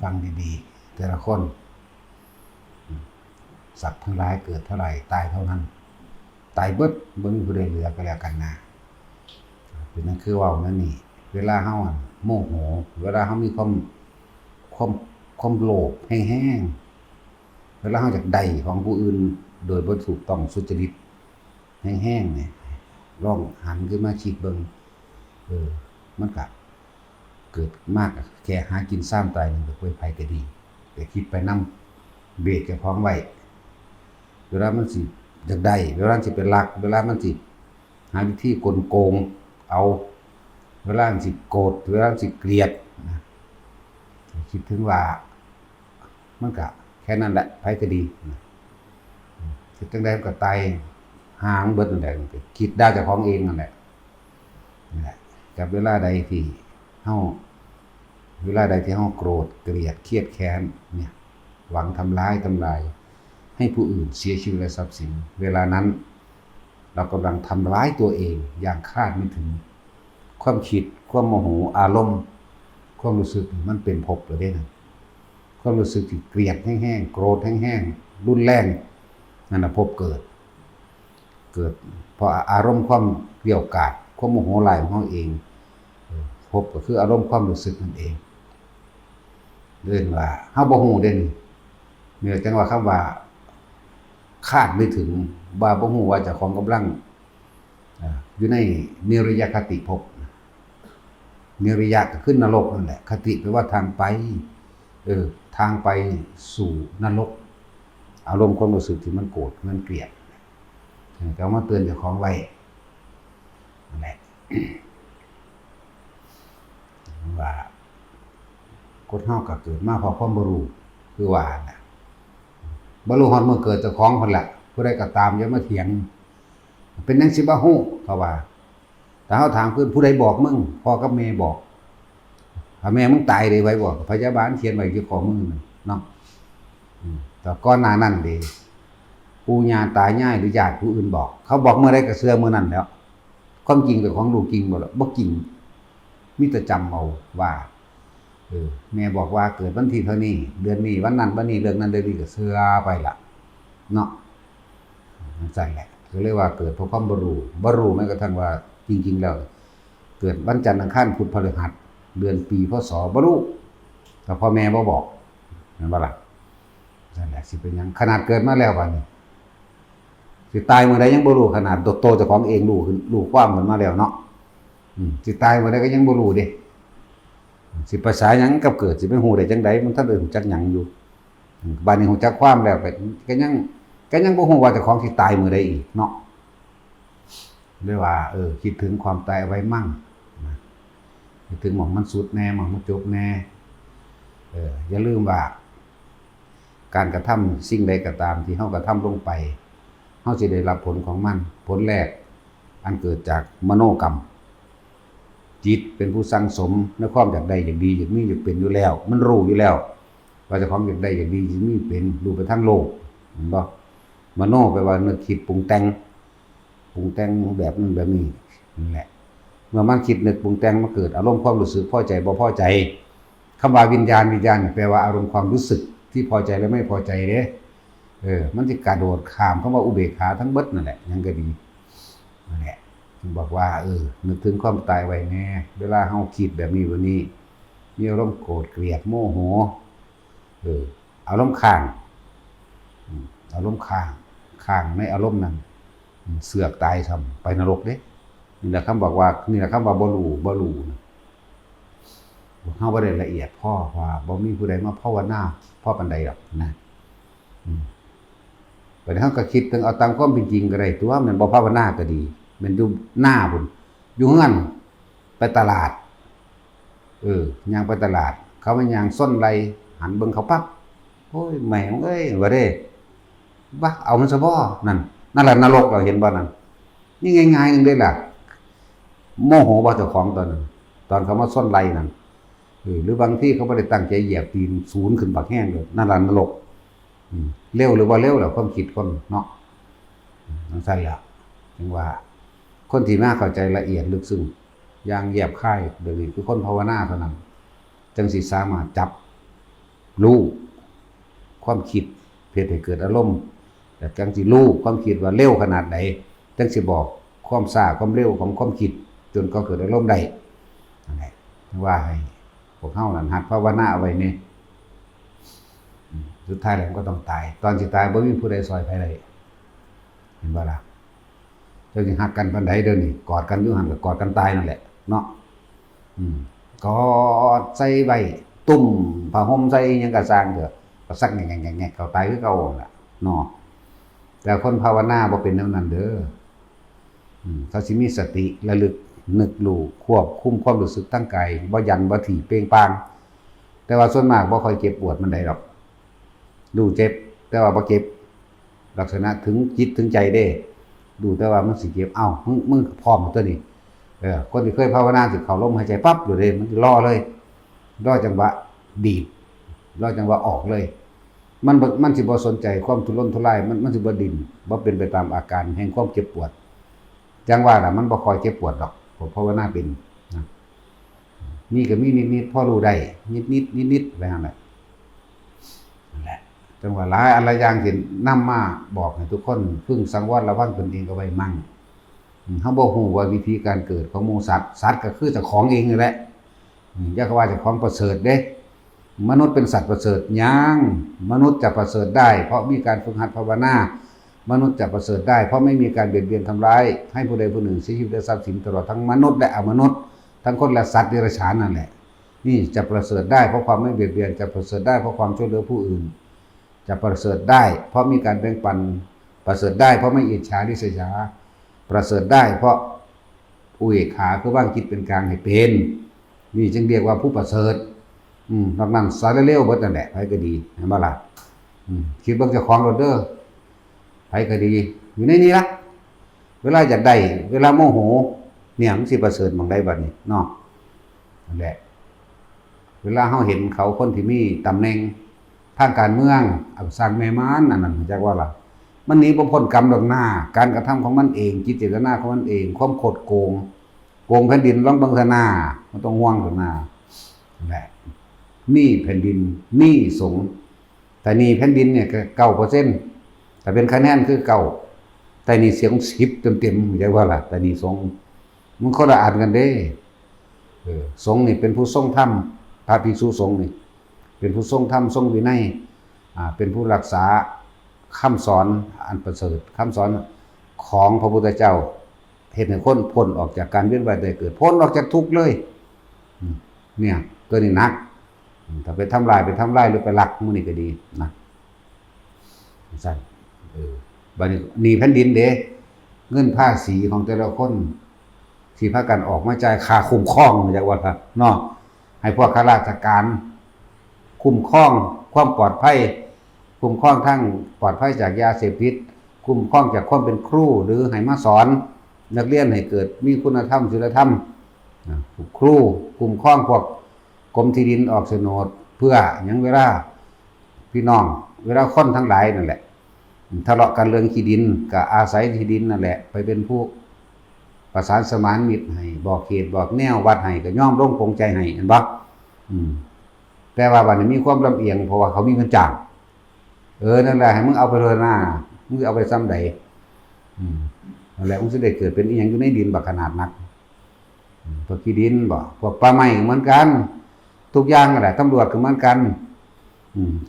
ฟังดีๆแต่ละคนสัตว์ทั้งหลายเกิดเท่าไหร่ตายเท่านั้นตายเบิดบ่มีผู้ใดเหลือก็แล้วกันนะเป็นนั่นคือว่านั่นนี่เวลาเฮาโมโหเวลาเฮามีความโลภแห้งๆเวลาเฮาอยากได้ของผู้อื่นโดยบ่ถูกต้องสุจริตแห้งๆเนี่ยลองหันขึ้นมาคิดเบิ่งมันก็เกิดมากแค่หากินซ้ำตายนึงก็ป่วยภัยก็ดีแต่คิดไปนำเบรกเจ้าของไว้เวลามันสิอยากได้เวลาสิเป็นลักเวลามันสิหาวิธีกลโกงเอาเวลาสิโกรธเวลาสิเกลียดนะคิดถึงว่ามันก็แค่นั้นแหละภัยก็ดีนะคิดจังได๋มันก็ตายห่างเบิดนั่นแหละคิดได้เจ้าของเองนั่นแหละนี่แหละกับเวลาใดที่เฮาโกรธเกลียดเครียดแค้นเนี่ยหวังทำลายให้ผู้อื่นเสียชีวิตและทรัพย์สินเวลานั้นเรากำลังทำร้ายตัวเองอย่างคาดไม่ถึงความคิดความโมโหอารมณ์ความรู้สึกมันเป็นภพเลยเด้นะความรู้สึกที่เกลียดแห้งๆโกรธแห้งๆรุนแรงนั่นน่ะภพเกิดเพราะอารมณ์ความเกลียวกราดความโมโหหลายของเราเองภพก็คืออารมณ์ความรู้สึกนั่นเองเรื่องว่าเฮาบ่ฮู้เด่นเนื่องจากว่าคำว่าคาดไม่ถึงว่าบ่ฮู้ว่าเจ้าของกำลังอยู่ในนิริยคติภพนิริยะก็ขึ้นนรกนั่นแหละคติแปลว่าทางไปทางไปสู่นรกอารมณ์ความรู้สึกที่มันโกรธมันเกลียดแต่มาเตือนเจ้าของไว้นั่นแหละว่าคนเฮาก็เกิดมาเพราะความบ่รู้คือว่าน่ะบ่รู้ฮอดมื้อเกิดเจ้าของพุ่นล่ะผู้ใดก็ตามอย่ามาเถียงเป็นจังสิบ่ฮู้เขาว่าถ้าเฮาถามเพิ่นผู้ใดบอกมึงพ่อกับแม่บอกถ้าแม่มึงตายได้ไว้บ่พยาบาลเขียนไว้อยู่ข้อมือเนาะแต่ก่อนหน้านั้นเด้ปู่ย่าตายายหรือญาติผู้อื่นบอกเขาบอกเมื่อใดก็เชื่อมื้อนั้นแล้วความจริงเป็นของลูกจริงบ่ล่ะบ่จริงมีแต่จำเอาว่าแม่บอกว่าเกิดวันที่เท่านี้เดือนนี้วันนั้นวันนี้เรื่องนั้นเรื่องนี้ก็เชื่อไปล่ะเนาะมันใช่แหละก็เลยว่าเกิดเพราะความบ่รู้แม้กระทั่งว่าจริงๆแล้วเกิดวันจันทร์อังคารพุธพฤหัสเดือนปีพศบ่รู้แต่พ่อแม่บ่บอกนั่นบ่ล่ะนั่นแหละสิเป็นหยังขนาดเกิดมาแล้วบัดนี้สิตายเมื่อใดยังบ่รู้ขนาดโตเจ้าของเองรู้ความมันมาแล้วเนาะสิตายเมื่อใดก็ยังบ่รู้เด้สิภาษาหยังกับเกิดสิไปฮู้ได้จังได๋มันทันได้ฮู้จักหยังอยู่บัดนี้ฮู้จักความแล้วก็ยังบ่ฮู้ว่าเจ้าของสิตายมื้อใดอีกเนาะเลยว่าคิดถึงความตายเอาไว้มั่งคิดถึงหม่องมันสุดแน่หม่องมันจบแน่อย่าลืมว่าการกระทำสิ่งใดก็ตามที่เฮากระทำลงไปเฮาสิได้รับผลของมันผลแรกอันเกิดจากมโนกรรมจิตเป็นผู้สั่งสมในความอยากได้อยากดีอยากมีอยากเป็นอยู่แล้วมันรู้อยู่แล้วว่าเจ้าของอยากได้อยากดีอยากมีเป็นรู้ไปทั้งโลกเห็นบ่มโนแปลว่านึกคิดปรุงแต่งแบบนั้นแบบนี้นั่นแหละเมื่อมันคิดนึกปรุงแต่งมาเกิดอารมณ์ความรู้สึกพอใจบ่พอใจคำว่าวิญญาณแปลว่าอารมณ์ความรู้สึกที่พอใจและไม่พอใจเด้มันสิกระโดดข้ามคำว่าอุเบกขาทั้งเบิดนั่นแหละยังก็ดีนั่นแหละบอกว่านึกถึงความตายไว้แน่เวลาเฮาคิดแบบนี้วันนี้มีอารมณ์โกรธเกลียดโมโหอารมณ์ข้างในอารมณ์นั้นเสือกตายทำไปนรกเด้นี่แหละคำบอกว่านี่แหละคำว่าบ่รู้นะเฮาบ่ได้ละเอียดพ่อว่าบ่มีผู้ใดมาภาวนาพ่อปานใดหรอกนะบัดนี้เฮาก็คิดถึงเอาตามความเป็นจริงก็ได้ตัวมันบ่ภาวนาก็ดีมันอยู่หน้าพุ่นอยู่เฮือนไปตลาดย่างไปตลาดเขามาย่างส้นไหลหันเบิ่งเขาปั๊บโอ้ยแม่งเอ้ยว่าเด้บักเอามันซะบ่นั่นแหละนรกเราเห็นบ่นั่นนี่ง่ายๆนึงเด้ล่ะโมโหบ่เจ้าของตอนนั้นตอนเขามาส้นไหลนั่นหรือบางที่เขาบ่ได้ตั้งใจเหยียบตีนศูนย์ขึ้นบักแห้งเลยนั่นล่ะนรกเร็วหรือบ่เร็วแล้วความคิดคนเนาะจังซั่นล่ะจึงว่าคนที่มาเข้าใจละเอียดลึกซึ้งอย่างแยบคายเดี๋ยวนี้คือคนภาวนาเท่านั้นจังสิสามารถจับ รู้ความคิดเพื่อให้เกิดอารมณ์แต่จังสิรู้ความคิดว่าเร็วขนาดไหนจังสิบอกความช้าความเร็วของความคิดจนก็เกิดอารมณ์ได้นั่นแหละว่าให้พวกเฮานั่นหัดภาวนาเอาไว้นี่สุดท้ายแล้วก็ต้องตายตอนสิตายบ่มีผู้ใดซอยไผได้เห็นบ่ล่ะเจ้าสิฮักกันปานใดเด้อนี่กอดกันอยู่หั่นก็กอดกันตายนั่นแหละเนาะกอดใส่ไว้ตุ่มผ้าห่มใส่หยังก็สร้างเถอะก็ซักแงะๆๆเขาตายคือเก่าล่ะเนาะแต่คนภาวนาบ่เป็นแนวนั้นเด้อเขาสิมีสติระลึกนึกรู้ควบคุมความรู้สึกทั้งกายบ่ยันบ่ถี่เปล่งปลั่งแต่ว่าส่วนมากบ่ค่อยเจ็บปวดมันได้หรอกรู้เจ็บแต่ว่าบ่เจ็บลักษณะถึงจิตถึงใจเด้ดูแต่ว่ามันสิเจ็บเอ้ามึงพร้อมตัวนี้คนที่เคยภาวนาสิเข้าลมหายใจปั๊บอยู่เลยมันรอเลยรอจังหวะดีดรอจังหวะออกเลยมันสิบ่สนใจความทุรนทุรายมันสิบ่ดิ้นบ่เป็นไปตามอาการแห่งความเจ็บปวดจังว่าน่ะมันบ่ค่อยเจ็บปวดดอกผมภาวนาเป็นนะนี่ก็มีนิดๆพอรู้ได้นิดๆไปหั่นแหละนั่นแหละจังว่าหลายอะไรอย่างที่นำมาบอกให้ทุกคนพึงสังวรระวังตนเองเอาไว้มั่งเฮาบ่ฮู้ว่าวิธีการเกิดของหมู่สัตว์ก็คือเจ้าของเองนี่แหละอย่าว่าเจ้าของประเสริฐเด้มนุษย์เป็นสัตว์ประเสริฐยังมนุษย์จะประเสริฐได้เพราะมีการฝึกหัดภาวนามนุษย์จะประเสริฐได้เพราะไม่มีการเบียดเบียนทำร้ายให้ผู้ใดผู้หนึ่งเสียชีวิตและทรัพย์สินตลอดทั้งมนุษย์และอมนุษย์ทั้งคนและสัตว์เดรัจฉานนั่นแหละนี่จะประเสริฐได้เพราะความไม่เบียดเบียนจะประเสริฐได้เพราะความช่วยเหลือผู้อื่นจะประเสริฐได้เพราะมีการแบ่งปันประเสริฐได้เพราะไม่อิจฉาริษยาประเสริฐได้เพราะอุเบกขาคือว่างจิตเป็นกลางให้เป็นนี่จึงเรียกว่าผู้ประเสริฐนอกนั้นสารเลวเบิดนั่นแหละไผก็ดีเห็นบ่ล่ะคิดเบิ่งเจ้าของรถเด้อไผก็ดีอยู่ในนี้ล่ะเวลาอยากได้เวลาโมโหเนี่ยมันสิประเสริฐหม่องใดบัดนี้เนาะนั่นแหละเวลาเฮาเห็นเขาคนที่มีตำแหน่งทางการเมืองเอาสร้างแม่ม้านอันนั้นจักว่าล่ะมันหนีบ่พ้นกรรมดอกหน้าการกระทำของมันเองจิตเจตนาของมันเองความโคดโกงแผ่นดินลองเบิ่งซะหน้ามันต้องห่วงซะหน้านั่นแหละนี่แผ่นดินนี่สงฆ์แต่นี่แผ่นดินเนี่ยก็ 9% แต่เป็นคะแนนคือเก่าแต่นี่เสียง10เต็มๆจักว่าล่ะแต่นี่สงฆ์มันคนละอันกันเด้สงฆ์นี่เป็นผู้ทรงธรรมพระภิกษุสงฆ์นี่เป็นผู้ทรงธรรมทรงวินัยเป็นผู้รักษาคำสอนอันประเสริฐคำสอนของพระพุทธเจ้าเฮ็ดให้คนพ้นออกจากการเวียนว่ายตายเกิดพ้นออกจากทุกข์เลยเนี่ยตัวนี้หนักถ้าไปทำลายหรือไปลักมื้อนี้ก็ดีนะซั่นบัดนี้หนี้แผ่นดินเด้เงินภาษีของแต่ละคนที่พากันออกมาจ่ายค่าคุ้มครองจักว่าครับเนาะให้พวกข้าราชการคุ้มครองความปลอดภัยคุ้มครองทั้งปลอดภัยจากยาเสพติดคุ้มครองจากความเป็นครูหรือให้มาสอนนักเรียนให้เกิดมีคุณธรรมศีลธรรมครูคุ้มครองพวกกรมที่ดินออกโฉนดเพื่อหยังเวลาพี่น้องเวลาคนทั้งหลายนั่นแหละทะเลาะกันเรื่องที่ดินก็อาศัยที่ดินนั่นแหละไปเป็นผู้ประสานสมานมิตรให้บอกเขตบอกแนววัดให้ก็ย่อมลงปรงใจให้เห็นบ่แต่ว่าวันนี้มีความลำเอียงเพราะว่าเขามีเงินจ้างนั่นแหละให้มึงเอาไปเลยนะมึงเอาไปซ้ำใดนั่นแหละมึงสิได้เกิดเป็นอีหยังอยู่ในดินบักขนาดนักพวกที่ดินบ่พวกป่าไม้เหมือนกันทุกอย่างนั่นแหละตำรวจก็เหมือนกัน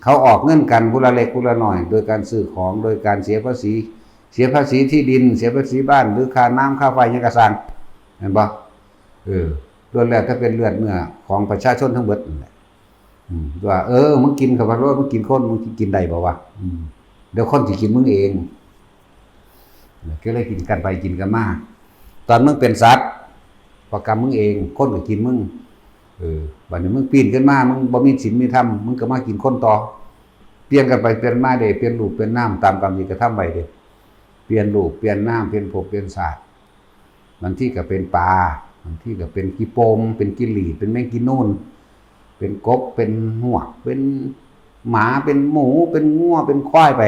เขาออกเงินกันผู้ละเล็กผู้ละน้อยโดยการซื้อของโดยการเสียภาษีที่ดินเสียภาษีบ้านหรือค่าน้ำค่าไฟหยังก็สั่งเห็นบ่ล้วนแล้วถ้าเป็นเลือดเนื้อของประชาชนทั้งหมดนั่นแหละว่ามึงกินเข้าไปว่ามึงกินคนมึงกินได้บ่วะเดี๋ยวคนสิกินมึงเองก็เลยกินกันไปกินกันมาตอนมึงเป็นสัตว์ประกรรมมึงเองคนก็กินมึงบัดนี้มึงปีนขึ้นมามึงบ่มีศีลมีธรรมมึงก็มากินคนต่อเปลี่ยนกันไปเปลี่ยนมาเด้เปลี่ยนรูปเปลี่ยนนามตามกรรมที่กระทำไว้เด้เปลี่ยนรูปเปลี่ยนนามเปลี่ยนภพเปลี่ยนศาสตร์บางที่ก็เป็นปลาบางที่ก็เป็นกี่โปมเป็นกิหลีเป็นแมงกินูนเป็นกบเป็นหวกเป็นหมาเป็นหมูเป็นงัวเป็นควายไป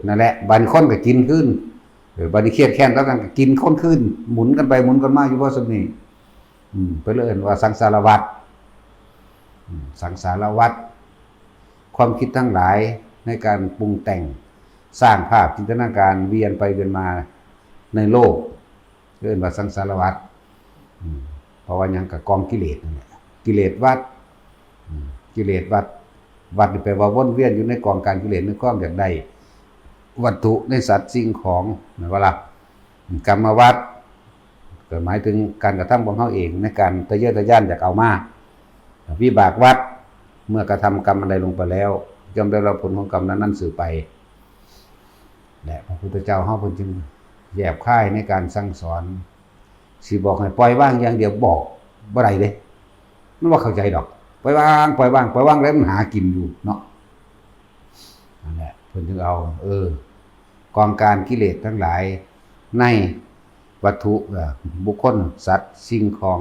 นั่นแหละบัดนี้คนก็กินขึ้นบัดนี้เครียดแค้นแล้วกันก็กินคนขึ้นหมุนกันไปหมุนกันมาอยู่ว่าซั่นนี่ไปเลยว่าสังสารวัฏสังสารวัฏ ความคิดทั้งหลายในการปรุงแต่งสร้างภาพจินตนาการเวียนไปเวียนมาในโลกเรียกว่าสังสารวัฏเพราะว่ายังกับกองกิเลสนั่นแหละกิเลสวัฏกิเลสวัฏวัฏนี่แปลว่าวนเวียนอยู่ในกองการกิเลสในความอยากได้วัตถุในสัตว์สิ่งของหมายว่าล่ะกรรมวัฏก็หมายถึงการกระทำของเขาเองในการทะเยอทะยานอยากเอามาวิบากวัฏเมื่อกระทำกรรมอะไรลงไปแล้วย่อมได้รับผลของกรรมนั้นสืบไปและพระพุทธเจ้าเฮาเพิ่นจึงแยบคายในการสั่งสอนสิบอกให้ปล่อยวางอย่างเดียวบอกบ่ได้เด้มันบ่เข้าใจดอกปล่อยวางปล่อยวางปล่อยวางแล้วมันหากินอยู่เนาะนั่นแหละเพิ่นจึงเอากองการกิเลสทั้งหลายในวัตถุบุคคลสัตว์สิ่งของ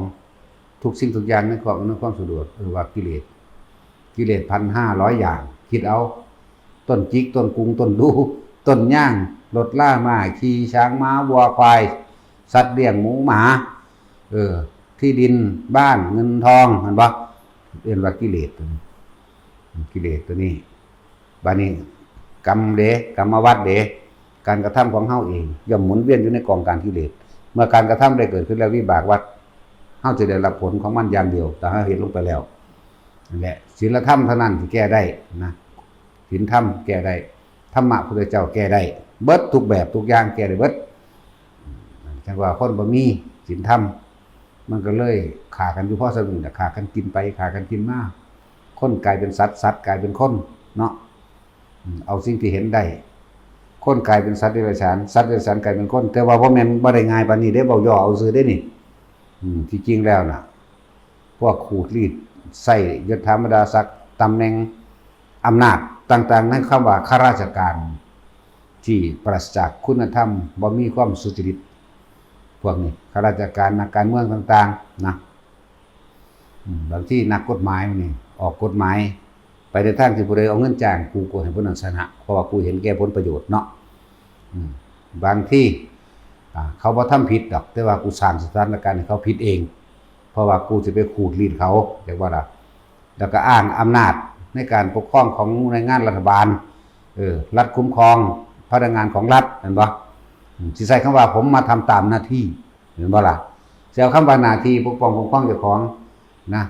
ทุกสิ่งทุกอย่างในความสะดวกว่ากิเลส 1,500 อย่างคิดเอาต้นจิกต้นกุงต้นดูต้นย่างรถล่าม้าขี่ช้างม้าวัวควายสัตว์เลี้ยงหมูหมาที่ดินบ้านเงินทองเห็นบ่เรียกว่ากิเลสตัวนี้บัดนี้กรรมเด้กรรมวัฏเด้การกระทำของเฮาเองย่อมหมุนเวียนอยู่ในกองการกิเลสเมื่อการกระทำได้เกิดขึ้นแล้ววิบากวัฏเฮาจะได้รับผลของมันอย่างเดียวแต่เฮาเห็นลงไปแล้วนั่นแหละศีลธรรมเท่านั้นที่แก้ได้นะศีลธรรมแก้ได้ธรรมะพุทธเจ้าแก้ได้เบิดทุกแบบทุกอย่างแก้ได้เบิดจังว่าคนบ่มีศีลธรรมมันก็เลยฆ่ากันอยู่เพราะสนุกฆ่ากันกินไปฆ่ากันกินมาคนกลายเป็นสัตว์กลายเป็นคนเนาะเอาสิ่งที่เห็นได้คนกลายเป็นสัตว์เดรัจฉานสัตว์เดรัจฉานกลายเป็นคนแต่ว่าบ่แม่นบ่ได้ง่ายปานนี้เด้เว้าย่อเอาซื่อเด้นี่ที่จริงแล้วน่ะพวกขูดรีดใส่ยศธรรมดาศักดิ์ตำแหน่งอำนาจต่างๆในคำว่าข้าราชการที่ปราศจากคุณธรรมบ่มีความสุจริตพวกนี้ข้าราชการนักการเมืองต่างๆนะบางที่นักกฎหมายนี่ออกกฎหมายไปในทางที่ผู้ใดเอาเงินจ้างกูก็ให้ผู้นั้นชนะเพราะว่ากูเห็นแก่ผลประโยชน์เนาะบางที่เขาบ่ทำผิดดอกแต่ว่ากูสร้างสถานการณ์ให้เขาผิดเองเพราะว่ากูจะไปขูดรีดเขาเรียกว่าล่ะแล้วก็อ้างอำนาจในการปกครองของหน่วยงานรัฐบาลรัฐคุ้มครองพนักงานของรัฐเห็นบ่สิใช้คำว่าผมมาทำตามหน้าที่เห็นบ่ล่ะสิเอาคำว่าหน้าที่ปกป้องคุ้มครองเจ้าของนะ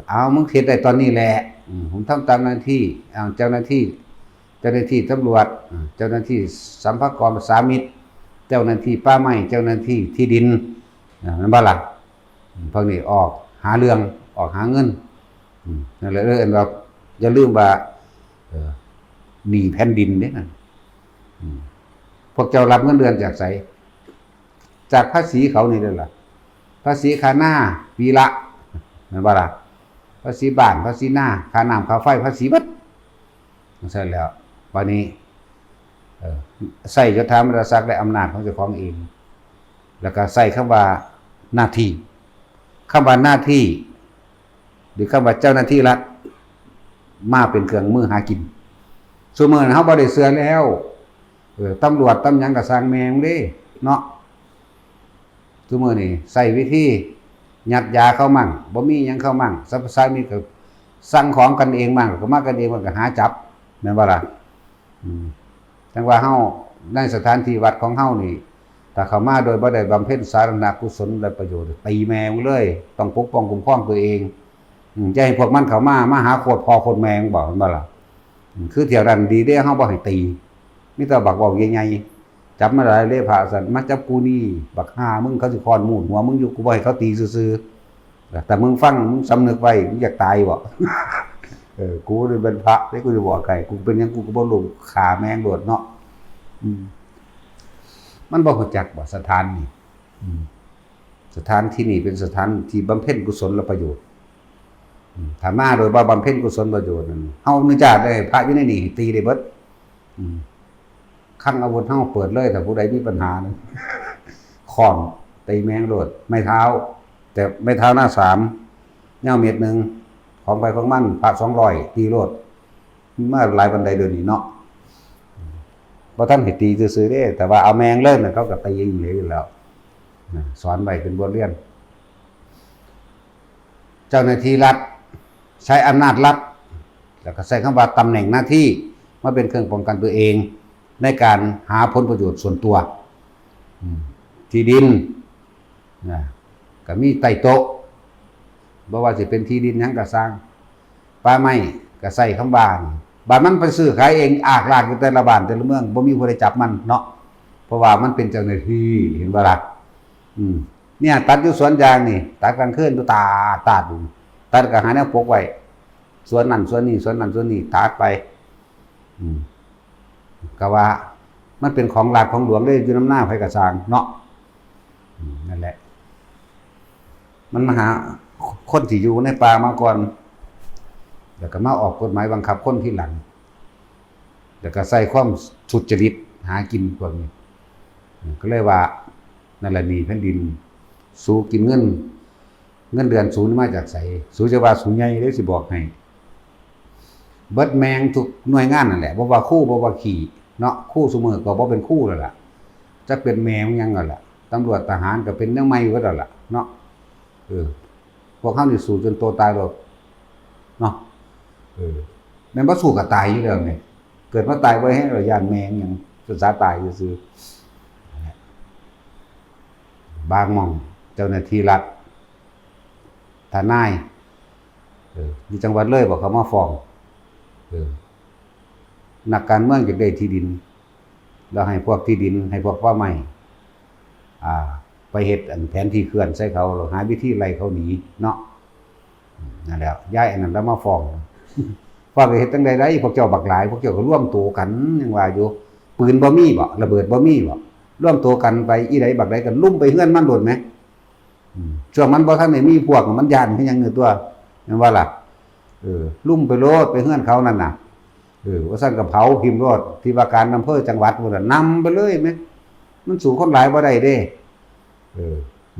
เอามึงเฮ็ดได้ตอนนี้แหละผมทำตามหน้าที่เจ้าหน้าที่ตำรวจเจ้าหน้าที่สัมภากรสามิตเจ้าหน้าที่ป่าไม้เจ้าหน้าที่ที่ดินนั่นบ่ล่ะพวกนี้ออกหาเรื่องออกหาเงินนั่นแหละเราอย่าลืมว่าหนี้แผ่นดินเด้นั่นพวกเจ้ารับเงินเดือนจากไสจากภาษีเขานี่เด้อล่ะภาษีค่าหน้าปีละนั่นบ่ล่ะภาษีบ้านภาษีหน้าค่าน้ำค่าไฟภาษีเบิดใช่แล้ววันนี้ใส่ยศถาบรรดาศักดิ์และอำนาจของเจ้าของเองแล้วก็ใส่คำว่าหน้าที่คำว่าหน้าที่หรือคำว่าเจ้าหน้าที่รัฐมาเป็นเครื่องมือหากินซุมื้อนี้เฮาบ่ได้เชื่อแล้วตำรวจตำหยังก็สร้างแม่งเด้เนาะซุมื้อนี้ใส่วิธียัดยาเข้ามั่งบ่มีหยังเข้ามั่งสัพพะมีก็สั่งของกันเองมั่งก็มากันเองมันก็หาจับแม่นบ่ล่ะจังว่าเฮาในสถานที่วัดของเฮานี่ถ้าเข้ามาโดยบ่ได้บำเพ็ญสาธารณกุศลและประโยชน์ตีแมงเลยต้องปกป้องคุ้มครองตัวเองจะให้พวกมันเข้ามาหาโคตรพ่อโคตรแม่บ่แม่นบ่ล่ะคือเที่ยวนั้นดีเด้เฮาบ่ให้ตีมีแต่บักเว้าใหญ่ๆจับมาหลายเลยพระสั่นมาจับกูนี่บักห่ามึงเขาสิค้อนมูดหัวมึงอยู่กูบ่ให้เขาตีซื่อๆแต่มึงฟังมึงสำนึกไว้มึงอยากตายบ่กูนี่เป็นพระได้กูจะบอกใครกูเป็นหยังกูก็บ่รู้ขาแมงโดดเนาะมันบ่รู้จักว่าสถานนี่สถานที่นี่เป็นสถานที่บำเพ็ญกุศลและประโยชน์ถ้ามาโดยบ่บำเพ็ญกุศลประโยชน์นั่นเฮาอนุญาตได้พระอยู่ในนี่ตีได้เบิดคั่งอาวุธเฮาเปิดเลยถ้าผู้ใดมีปัญหานะค้อนตีแมงโดดไม้เท้าแต่ไม้เท้าหน้า3ยาวเมตรนึงของไปของมันพระ200ตีโลดมาหลายบันไดเดี๋ยวนี้เนาะบ่ทันให้ตีซื่อๆเด้แต่ว่าเอาแมงเล่นน่ะเขาก็ตีอยู่แล้วสอนไว้เป็นบทเรียนเจ้าหน้าที่รัฐใช้อำนาจรัฐ แล้วก็ใส่คำว่าตำแหน่งหน้าที่มาเป็นเครื่องป้องกันตัวเองในการหาผลประโยชน์ส่วนตัวที่ดินนะก็มีใต้โต๊ะบ่ว่าสิเป็นที่ดินหยังก็สร้างป่าไม้ก็ใส่คำว่าบ้านมันไปซื้อขายเองอากลากอยู่แต่ละบ้านแต่ละเมืองบ่มีผู้ใดจับมันเนาะเพราะว่ามันเป็นเจ้าหน้าที่เห็นบ่ล่ะเนี่ยตัดอยู่สวนยางนี่ตัดกลางคืนดูตาดูตัดก็หาแนวปกไว้สวนนั่นสวนนี้สวนนั่นสวนนี้ตัดไปก็ว่ามันเป็นของหลักของหลวงได้อยู่น้ำหน้าไผก็สร้างเนาะนั่นแหละมันมาหาคนที่อยู่ในป่ามาก่อนแล้วก็มาออกกฎหมายบังคับคนที่หลังแล้วก็ใส่ความสุจริตหากินพวกนี้ก็เลยว่านั่นแหละนี่แผ่นดินสู้กินเงินเดือนสูงมาจากไสสู้จะว่าสูงใหญ่ได้สิบอกให้เบิดแมงทุกหน่วยงานนั่นแหละบ่ว่าคู่บ่ว่าขี่เนาะคู่ซุมื้อก็บ่เป็นคู่แล้วล่ะจักเป็นแมงยังนั่นล่ะตำรวจทหารก็เป็นแนวใหม่ก็แล้วล่ะเนาะพวกเฮานี่สู้จนตัวตายแล้วเนาะแม่นบ่สู้ก็ตายอยู่แล้วนี่เกิดมาตายบ่ให้เราย่านแมงหยังศึกษาตายซื่อบางหม่องเจ้าหน้าที่รัฐทนายอยู่จังหวัดเลยบอกเขามาฟ้องนักการเมืองอยากได้ที่ดินแล้วให้พวกที่ดินให้พวกป่าไม้ไปเฮ็ดแผนที่เขื่อนใส่เขาหาวิธีไล่เขาหนีเนาะนั่นแหละย้ายอันนั้นแล้วมาฟ้องฟ้องเฮ็ดจังได๋ได้พวกเจ้าบักหลายพวกเจ้าก็ร่วมตัวกันยังว่าอยู่ปืนบ่มีบ่ระเบิดบ่มีบ่ร่วมตัวกันไปอีใดบักใดกันลุ่มไปเฮือนมันโดนมั้ยช่วงมันบ่ทันได้มีพวกมันย่านคือหยังตัวแม่นว่าล่ะลุ่มไปโลดไปเฮือนเขานั่นน่ะว่าซั่นก็เผาพิมพ์โลดที่ว่าการอำเภอจังหวัดพุ่นน่ะนำไปเลยแม่มันสู่คนหลายบ่ได้เด้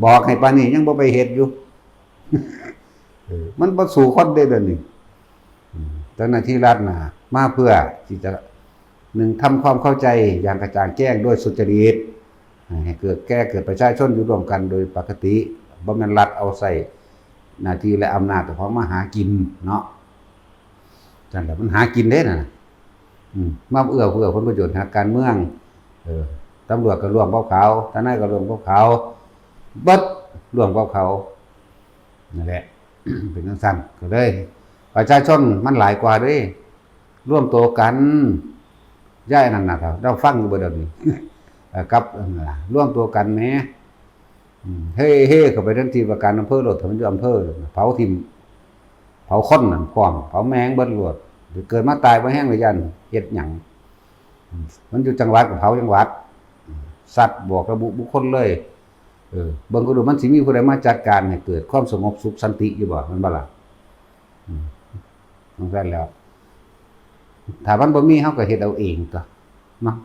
บอกให้ปานนี้ยังบ่ไปเฮ็ดอยู่มันบ่สู่คนเด้เดี๋ยวนี้เจ้าหน้าที่รัฐน่ะมาเพื่อที่จะ1ทำความเข้าใจอย่างกระจ่างแจ้งโดยสุจริตให้เกิดประชาชนอยู่ร่วมกันโดยปกติบ่แม่นรัฐเอาใส่หน้าที่และอำนาจของมาหากินเนาะจังได๋มันหากินเด้น่ะมาเอื้อเฟื้อผลประโยชน์ทางการเมืองตำรวจก็ร่วมกับเขาทนายก็ร่วมกับเขาเบิดร่วมกับเขานั่นแหละ เป็นจังซั่นก็เลยประชาชนมันหลายกว่าเด้ร่วมตัวกันย้ายนั่นน่ะเราฟังอยู่บ่เดี๋ยวนี้ กับร่วมตัวกันแหมเฮ้เข้าไปทันทีว่าการอำเภอโลดถึงอยู่อำเภอเผาทิ่มเผาคนนั่นพร้อมเผาแมงเบิดโลดเกิดมาตายบ่แห้งเลยยันเฮ็ดหยังมันอยู่จังหวัดก็เผาจังหวัดสัตว์บอกระบุบุคคลเลยเบิ่งก็ดูมันสิมีผู้ใดมาจัดการให้เกิดความสงบสุขสันติอยู่บ่มันบ่ล่ะนั่นแหละแล้วถ้ามันบ่มีเฮาก็เฮ็ดเอาเองตัวเนาะ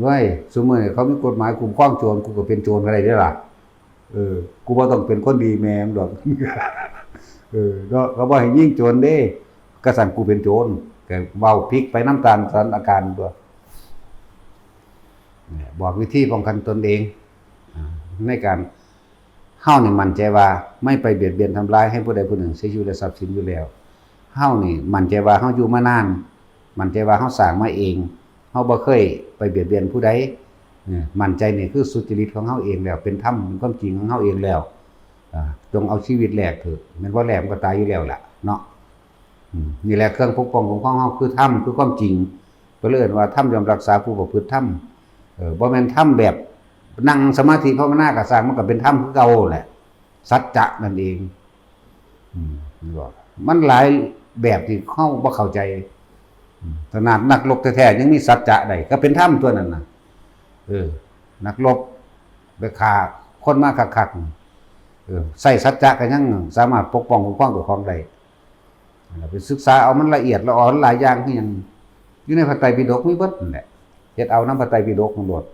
เว้ยซุมื้อนี้เขามีกฎหมายคุ้มครองโจรกูก็เป็นโจรก็ได้เด้อล่ะกูบ่ต้องเป็นคนดีแม่มดอกเนาะเขาบ่ให้ยิงโจรเด้ก็สั่นกูเป็นโจรก็เว้าพลิกไปน้ำตาลสถานการณ์ตัวบอกวิธีป้องกันตนเองในการเฮานี่มั่นใจว่าไม่ไปเบียดเบียนทำร้ายให้ผู้ใดผู้หนึ่งเสียชีวิตและทรัพย์สินอยู่แล้วเฮานี่มั่นใจว่าเฮาอยู่มานานมั่นใจว่าเฮาสร้างมาเองเฮาบ่เคยไปเบียดเบียนผู้ใดมั่นใจนี่คือสุจริตของเฮาเองแล้วเป็นธรรมเป็นความจริงของเฮาเองแล้วจงเอาชีวิตแลกเถิดแม้นว่าแลกมันก็ตายอยู่แล้วล่ะเนาะนี่แหละเครื่องปกป้องของเฮาคือธรรมคือความจริงก็เลยว่าธรรมย่อมรักษาผู้ประพฤติธรรมบ่แม่นธรรมแบบนั่งสมาธิภาวนาก็สร้างมันก็เป็นธรรมคือเก่าแหละสัจจะนั่นเองมันหลายแบบที่เฮาบ่เข้าใจขนาดนักรบแท้ๆยังมีสัจจะได้ก็เป็นธรรมตัวนั้นน่ะนักรบไปฆ่าคนมาคักๆใส่สัจจะก็ยังสามารถปกป้องคุ้มครองตัวของได้ไปศึกษาเอามันละเอียดละอ่อนหลายอย่างคือหยังอยู่ในพระไตรปิฎกมีเบิดนั่นแหละเฮ็ดเอานำพระไตรปิฎกทั้งหมด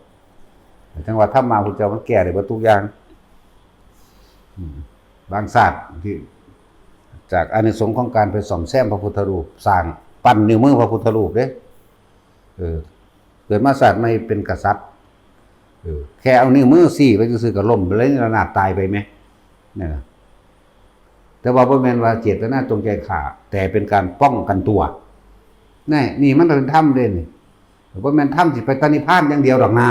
จังว่าธรรมะพุทธเจ้ามันแก้ได้เบิดทุกอย่างบางศาสตร์ที่จากอานิสงส์ของการไปซ่อมแซมพระพุทธรูปสร้างปั้นนิ้วมือพระพุทธรูปเด้เกิดมาศาสตร์ไม่เป็นกษัตริย์แค่เอานิ้วมือซี่ไปซื่อๆก็ล้มไปเลยระนาดตายไปมั้ยนี่ล่ะ แต่ว่าบ่แม่นว่าเจตนาจงใจฆ่าแต่เป็นการป้องกันตัวนี่มันเป็นถ้ำเด้นี่บ่แม่นถ้ำสิไปตนิพพานอย่างเดียวดอกนา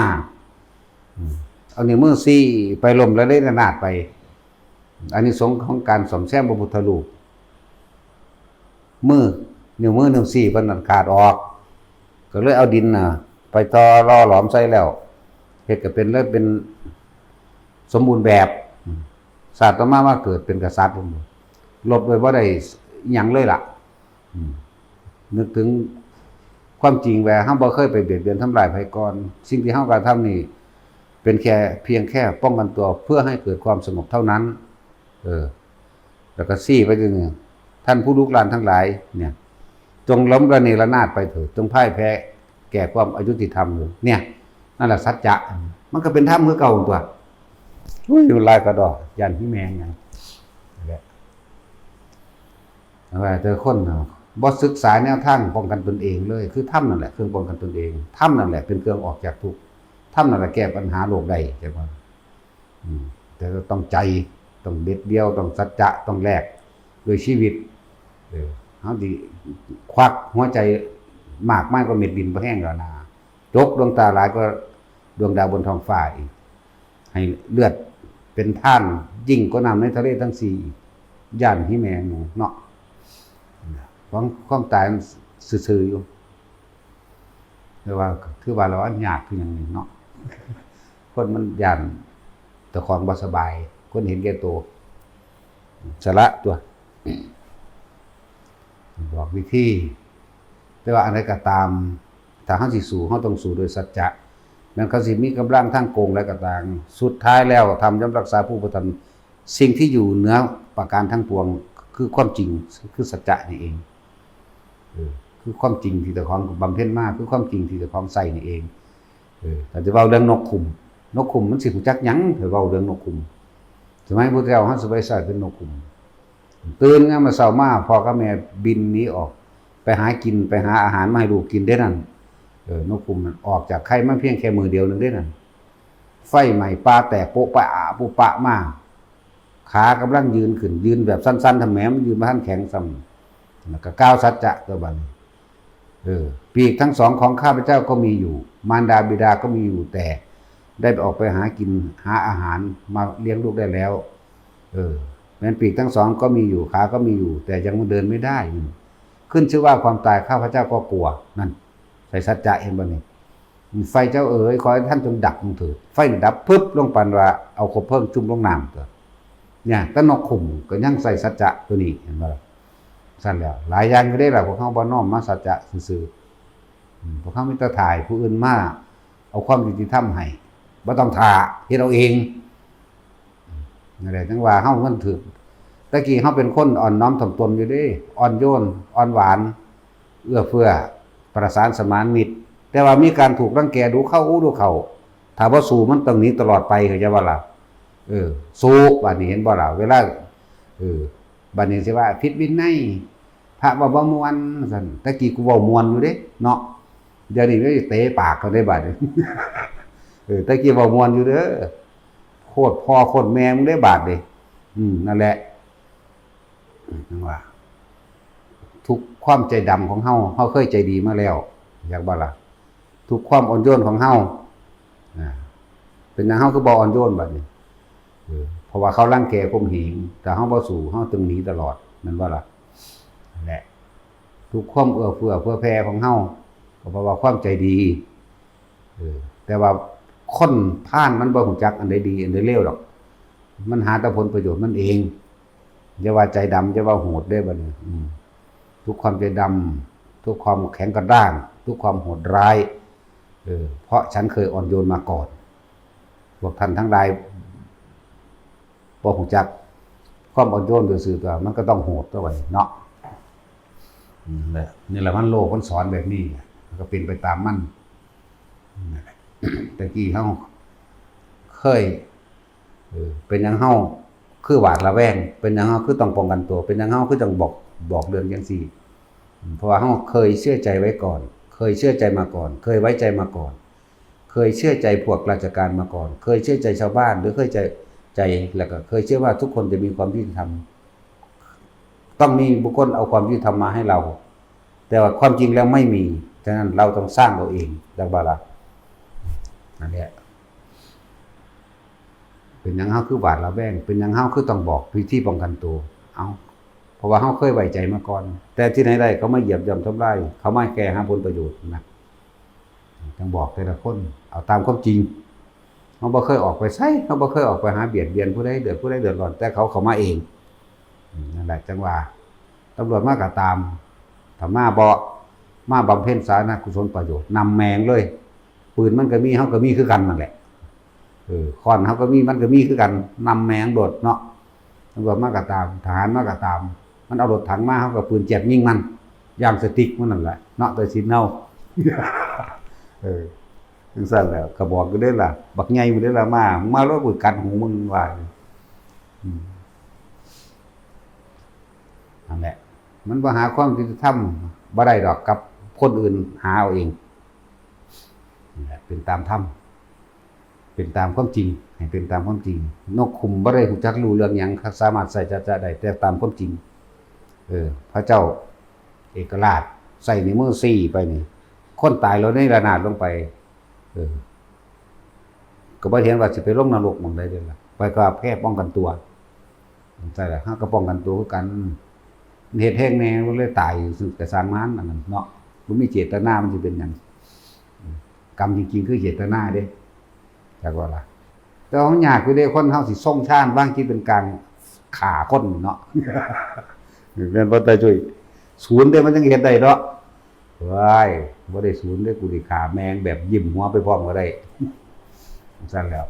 เอานิ้วมือซี่ไปลมแล้วได้ระนาดไปอานิสงส์ของการซ่อมแซมพระพุทธรูปนิ้วมือนิ้วซี่เพิ่นขาดออกก็เลยเอาดินไปต่อล่อหลอมใส่แล้วเฮ็ดก็เป็นเลยเป็นสมบูรณ์แบบศาสตร์ต่อมาว่าเกิดเป็นกษัตริย์ลบโดยบ่ได้หยังเลยล่ะนึกถึงความจริงว่าเฮาบ่เคยไปเบียดเบียนทำลายไผก่อนสิ่งที่เฮากระทำนี่เป็นแค่เพียงแค่ป้องกันตัวเพื่อให้เกิดความสงบเท่านั้นแล้วก็ซี่ไปจนท่านผู้ลุกลานทั้งหลายเนี่ยจงล้มระเนระนาดไปเถิดจงพ่ายแพ้แก่ความอายุติธรรมอยู่เนี่ยนั่นแหละสัจจะมันก็เป็นธรรมคือเก่าตัวอยู่ลายกระดอกยันพี่แมงไงนั่นแหละว่าเจอคนบ่ศึกษาแนวทางป้องกันตนเองเลยคือธรรมนั่นแหละเครื่องป้องกันตนเองธรรมนั่นแหละเป็นเครื่องออกจากทุกข์ธรรมนั่นแหละแก้ปัญหาโลกได้ใช่ป่ะแต่ต้องใจต้องเด็ดเดียวต้องสัจจะต้องแลกโดยชีวิตเฮาดิควักหัวใจมากก็เม็ดดินบ่แห้งแล้วนะจกดวงตาหลายก็ดวงดาวบนท้องฟ้าอีกให้เลือดเป็นท่านยิ่งกว่าน้ำในทะเลทั้งสี่ย่านหิแมงเนาะความตายมันซื่อๆอยู่แต่ว่าคือว่าเราอันยากคืออย่างนี้เนาะคนมันย่านแต่ของบ่สบายคนเห็นแก่ตัวสละตัวบอกวิธีแต่ว่าอะไรก็ตามถ้าเฮาสิสู้เฮาต้องสู้โดยสัจจะมันเขาสิมีกำลังทั้งโกงและก็ต่างสุดท้ายแล้วทำย่อมรักษาผู้ประทำสิ่งที่อยู่เหนือประการทั้งปวงคือความจริงคือสัจจะนี่เองคือความจริงที่เจ้าของบำเพ็ญมากคือความจริงที่เจ้าของใส่นี่เองแต่จะเว้าเรื่องนกขุมมันสิรู้จักหยังถ้าเว้าเรื่องนกขุมสมัยพุทธเจ้าเฮาสิไปใส่เป็นนกขุมตื่นงามมาเช้ามาพ่อกับแม่บินหนีออกไปหากินไปหาอาหารมาให้ลูกกินได้นั่นนกขุมมันออกจากไข่มันเพียงแค่มือเดียวนึงได้นั่นไฟใหม่ปลาแตกโปะปะปุปะมาขากำลังยืนขึ้นยืนแบบสั้นๆทำแหมมันยืนบ่ทันแข็งซ้ำแล้วก็ก้าวสัจจะตัวบัดนี้ปีกทั้งสองของข้าพเจ้าก็มีอยู่มารดาบิดาก็มีอยู่แต่ได้ออกไปหากินหาอาหารมาเลี้ยงลูกได้แล้วแม้นปีกทั้งสองก็มีอยู่ขาก็มีอยู่แต่ยังเดินไม่ได้ขึ้นชื่อว่าความตายข้าพเจ้าก็กลัวนั่นใส่สัจจะเห็นบ่นี่ไฟเจ้าขอให้ท่านจงดับลงเถิดไฟดับปึ๊บลงปานว่าเอาคบเพิ่มจุ่มลงน้ำเถิดเนี่ยตะนกขุ่มก็ยังใส่สัจจะตัวนี้เห็นบ่ล่ะสั่นแล้วหลายอย่างก็ได้ล่ะพวกเขาบ่น้อมมาสัจจะซื่อๆพวกเขามีแต่ถ่ายผู้อื่นมาเอาความยุติธรรมให้บ่ต้องท่าเฮ็ดเอาเองนั่นแหละจังว่าเฮามันถึกตะกี้เฮาเป็นคนอ่อนน้อมถ่อมตนอยู่เด้อ่อนโยนอ่อนหวานเอื้อเฟื้อประสานสมานมิตรแต่ว่ามีการถูกรังแกดูเข้าดูเข้าถ้าบ่สู้มันต้องหนีตลอดไปเข้าใจบ่ล่ะสู้บัดนี้เห็นบ่ล่ะเวลาบัดนี้สิว่าผิดวินัยพระบ่ม่วนซั่นตะกี้กูเว้าม่วนอยู่เด้เนาะเดี๋ยวนี้ก็เตะปากเขาได้บัดนี้ตะกี้เว้าม่วนอยู่เด้อโคตรพ่อโคตรแม่มึงได้บาดเด้นั่นแหละจังว่าทุกความใจดำของเฮาเคยใจดีมาแล้วอยากบ่ล่ะทุกความอ่อนโยนของเฮาเป็นหยังเฮาคือบ่อ่อนโยนบัดนี้เพราะว่าเขารังแกข่มเหงแต่เฮาบ่สู้เฮาต้องหนีตลอดนั่นบ่ล่ะนั่นแหละทุกความเอื้อเฟื้อเผื่อแผ่ของเฮาก็เพราะว่าความใจดีแต่ว่าคนผ่านมันบ่ฮู้จักอันใดดีอันใดเลวดอกมันหาแต่ผลประโยชน์มันเองอย่าว่าใจดำอย่าว่าโหดได้บัดนี้ทุกความใจดำทุกความแข็งกระด้างทุกความโหดร้ายเพราะฉันเคยอ่อนโยนมาก่อนพวกท่านทั้งหลายบ่ฮู้จักความอ่อนโยนซื่อๆตัวมันก็ต้องโหดตัวไว้เนาะนี่แหละมันโลกมันสอนแบบนี้ก็เป็นไปตามมันตะกี้เฮาเคยเป็นหยังเฮาคือหวาดระแวงเป็นหยังเฮาคือต้องป้องกันตัวเป็นหยังเฮาคือต้องบอกเรื่องจังซี่เพราะว่าเฮาเคยเชื่อใจไว้ก่อนเคยเชื่อใจมาก่อนเคยไว้ใจมาก่อนเคยเชื่อใจพวกราชการมาก่อนเคยเชื่อใจชาวบ้านหรือเคยใจแล้วก็เคยเชื่อว่าทุกคนจะมีความยุติธรรม ต้องมีบุคคลเอาความยุติธรรมมาให้เราแต่ว่าความจริงแล้วไม่มีฉะนั้นเราต้องสร้างเราเองดังบาละนั่นแหละเป็นอย่างเฮาคือบาดระแวงเป็นอย่างเฮาคือต้องบอกวิธีป้องกันตัวเอาเพราะว่าเฮาเคยไว้ใจมาก่อนแต่ที่ไหนได้เขามาเหยียบย่ำทำลายเขามาแก้หาผลประโยชน์นะต้องบอกแต่ละคนเอาตามความจริงเฮาบ่เคยออกไปไสเฮาบ่เคยออกไปหาเบียดเบียนผู้ใดเดือดร้อนแต่เขามาเองนั่นแหละจังว่าตำรวจมาก็ตามถ้ามาบ่มาบำเพ็ญสาธารณกุศลประโยชน์นำแมงเลยปืนมันก็มีเฮาก็มีคือกันนั่นแหละค้อนเฮาก็มีมันก็มีคือกันนำแมงโดดเนาะตำรวจมาก็ตามทหารมาก็ตามมันเอารถถังมาเฮาก็ปืนแจ็บยิงมันยางสติ๊กมันนั่นแหละเนาะแต่สิเนาจังซั่นแล้วก็บอกอยู่เด้อล่ะบักใหญ่บ่ได้ล่ะมารถปืนกัดหูมึงว่านั่นแหละมันบ่หาความยุติธรรมบ่ได้ดอกกับคนอื่นหาเอาเองนี่แหละเป็นตามธรรมเป็นตามความจริงให้เป็นตามความจริงนกขุมบ่ได้รู้จักรู้เรื่องหยังสามารถใส่จะได้แต่ตามความจริงพระเจ้าเอกราชใส่นิ้วมือซี่ไปนี่คนตายแล้วได้ระนาดลงไปก็บ่เห็นว่าสิไปลงนรกหม้องใดเด้อล่ะไปก็แค่ป้องกันตัวใช่ล่ะเฮาก็ป้องกันตัวคือกันเหตุแห่งแน่มันเลยตายสึกแต่สร้างมันอันนั้นเนาะบ่มีเจตนามันสิเป็นหยังกรรมจริงๆคือเจตนาเด้จักว่าล่ะแต่ของยากคือเด้คนเฮาสิทรงชาญบางทีเป็นการฆ่าคนเนาะแม่นบ่ตาจุ้ยศูนย์เด้มันจังเฮ็ดได้เนาะว้ายบ่ได้ศูนย์เด้กูสิฆ่าแมงแบบยิ้มหัวไปพร้อมก็ได้ซั่นแล้ว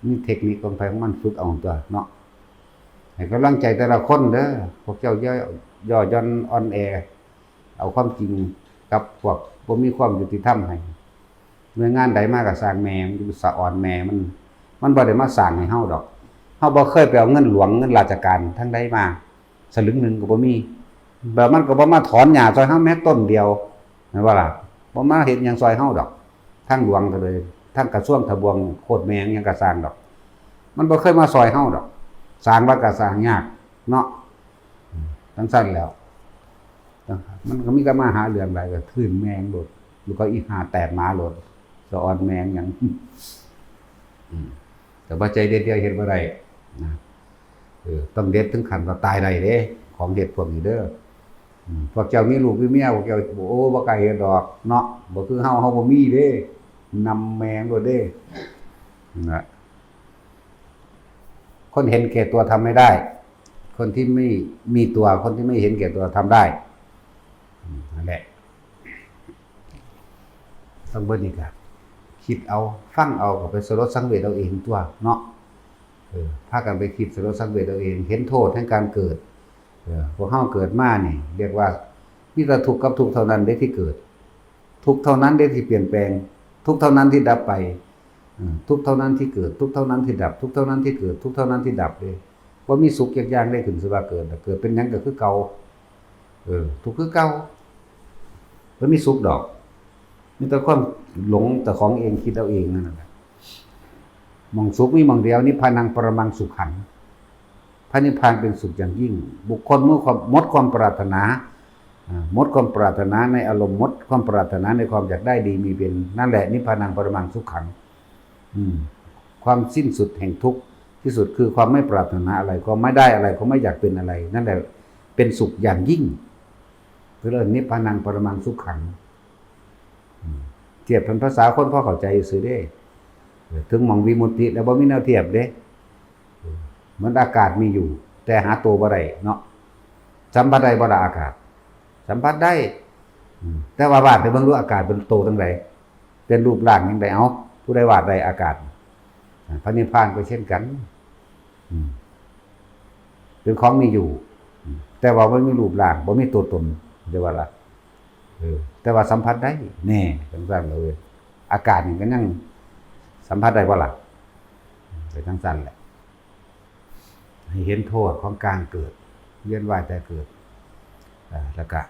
นี่เทคนิคของไผของมันฝึกเอาตัวเนาะให้กำลังใจแต่ละคนเด้อพวกเจ้าย่อย่อนอ่อนแอเอาความจริงกับพวกบ่มีความยุติธรรมให้เมื่องานใดมาก็สร้างแม่มันสะอ่อนแม่มันบ่ได้มาสร้างให้เฮาดอกเฮาบ่เคยไปเอาเงินหลวงเงินราชการทั้งใดมาสลึงนึงก็บ่มีแบบมันก็บ่มาถอนหญ้าซอยเฮาแม้ต้นเดียวแม่นบ่ล่ะบ่มาเฮ็ดหยังซอยเฮาดอกทั้งหลวงก็เลยทั้งกระทรวงทบวงโคตรแม่งหยังก็สร้างดอกมันบ่เคยมาซอยเฮาดอกสร้างว่าก็สร้างยากเนาะทั้งสั้นแล้วมันก็มีก็มาหาเรื่องหลายก็ทื่นแมงโลดแล้วก็อีหาแตกหมาโลดสะออนแมงหยังแต่ว่าใจเด็ดเดียวเฮ็ดบ่ได้นะต้องเด็ดถึงขั้นว่าตายได้เด้ของเด็ดพวกนี้เด้อพวกเจ้ามีลูกมีเมียพวกเจ้าโอ้บ่กล้าเฮ็ดดอกเนาะบ่คือเฮาบ่มีเด้นำแมงโลดเด้นะคนเห็นแก่ตัวทำไม่ได้คนที่ไม่มีตัวคนที่ไม่เห็นแก่ตัวทำได้นั่นแหละต้องเบิ่งอีกครับคิดเอาฟังเอาก็ไปสลดสังเวชเอาเองตัวเนาะพากันไปคิดสลดสังเวชเอาเองเห็นโทษแห่งการเกิดพวกเฮาเกิดมานี่เรียกว่ามีแต่ทุกข์กับทุกข์เท่านั้นได้ที่เกิดทุกข์เท่านั้นได้ที่เปลี่ยนแปลงทุกข์เท่านั้นที่ดับไปทุกเท่านั้นที่เกิดทุกเท่านั้นที่ดับทุกเท่านั้นที่เกิดทุกเท่านั้นที่ดับเลยว่ามีสุขอย่างได้ขึ้นสิว่าเกิดเป็นหยังก็คือเก่าทุกคือเก่าบ่มีสุขดอกมีแต่ความหลงแต่ของเองคิดเอาเองนั่นแหละมองสุขมีมองเดียวนิพพานังปรมังสุขังพระนิพพานเป็นสุขอย่างยิ่งบุคคลเมื่อหมดความปรารถนาหมดความปรารถนาในอารมณ์หมดความปรารถนาในความอยากได้ดีมีเป็นนั่นแหละนิพพานังปรมังสุขังความสิ้นสุดแห่งทุกข์ที่สุดคือความไม่ปรารถนาอะไรความไม่ได้อะไรความไม่อยากเป็นอะไรนั่นแหละเป็นสุขอย่างยิ่งคือเรื่องนิพพานังปรมังสุขังเทียบเป็นภาษาคนพอเข้าใจซื่อเด้ถึงมองวิมุตติแล้วบ่มีแนวเทียบเด้เหมือนอากาศมีอยู่แต่หาตัวบ่ได้เนาะสัมผัสได้บ่ล่ะอากาศสัมผัสได้แต่ว่าวาดไปเบิ่งดูอากาศเป็นโตจังไดเป็นรูปร่างจังไดเอาผู้ใดวาดได้อากาศพระนิพพานก็เช่นกันเป็นของมีอยู่แต่ว่าไม่มีรูปร่างบ่มีตัวตนเรียกว่าล่ะแต่ว่าสัมผัสได้แน่จังซั่นเลยอากาศนี่ก็ยังสัมผัสได้บ่ล่ะแต่จังซั่นแหละให้เห็นโทษของการเกิดเวียนว่ายแต่เกิดแล้วก็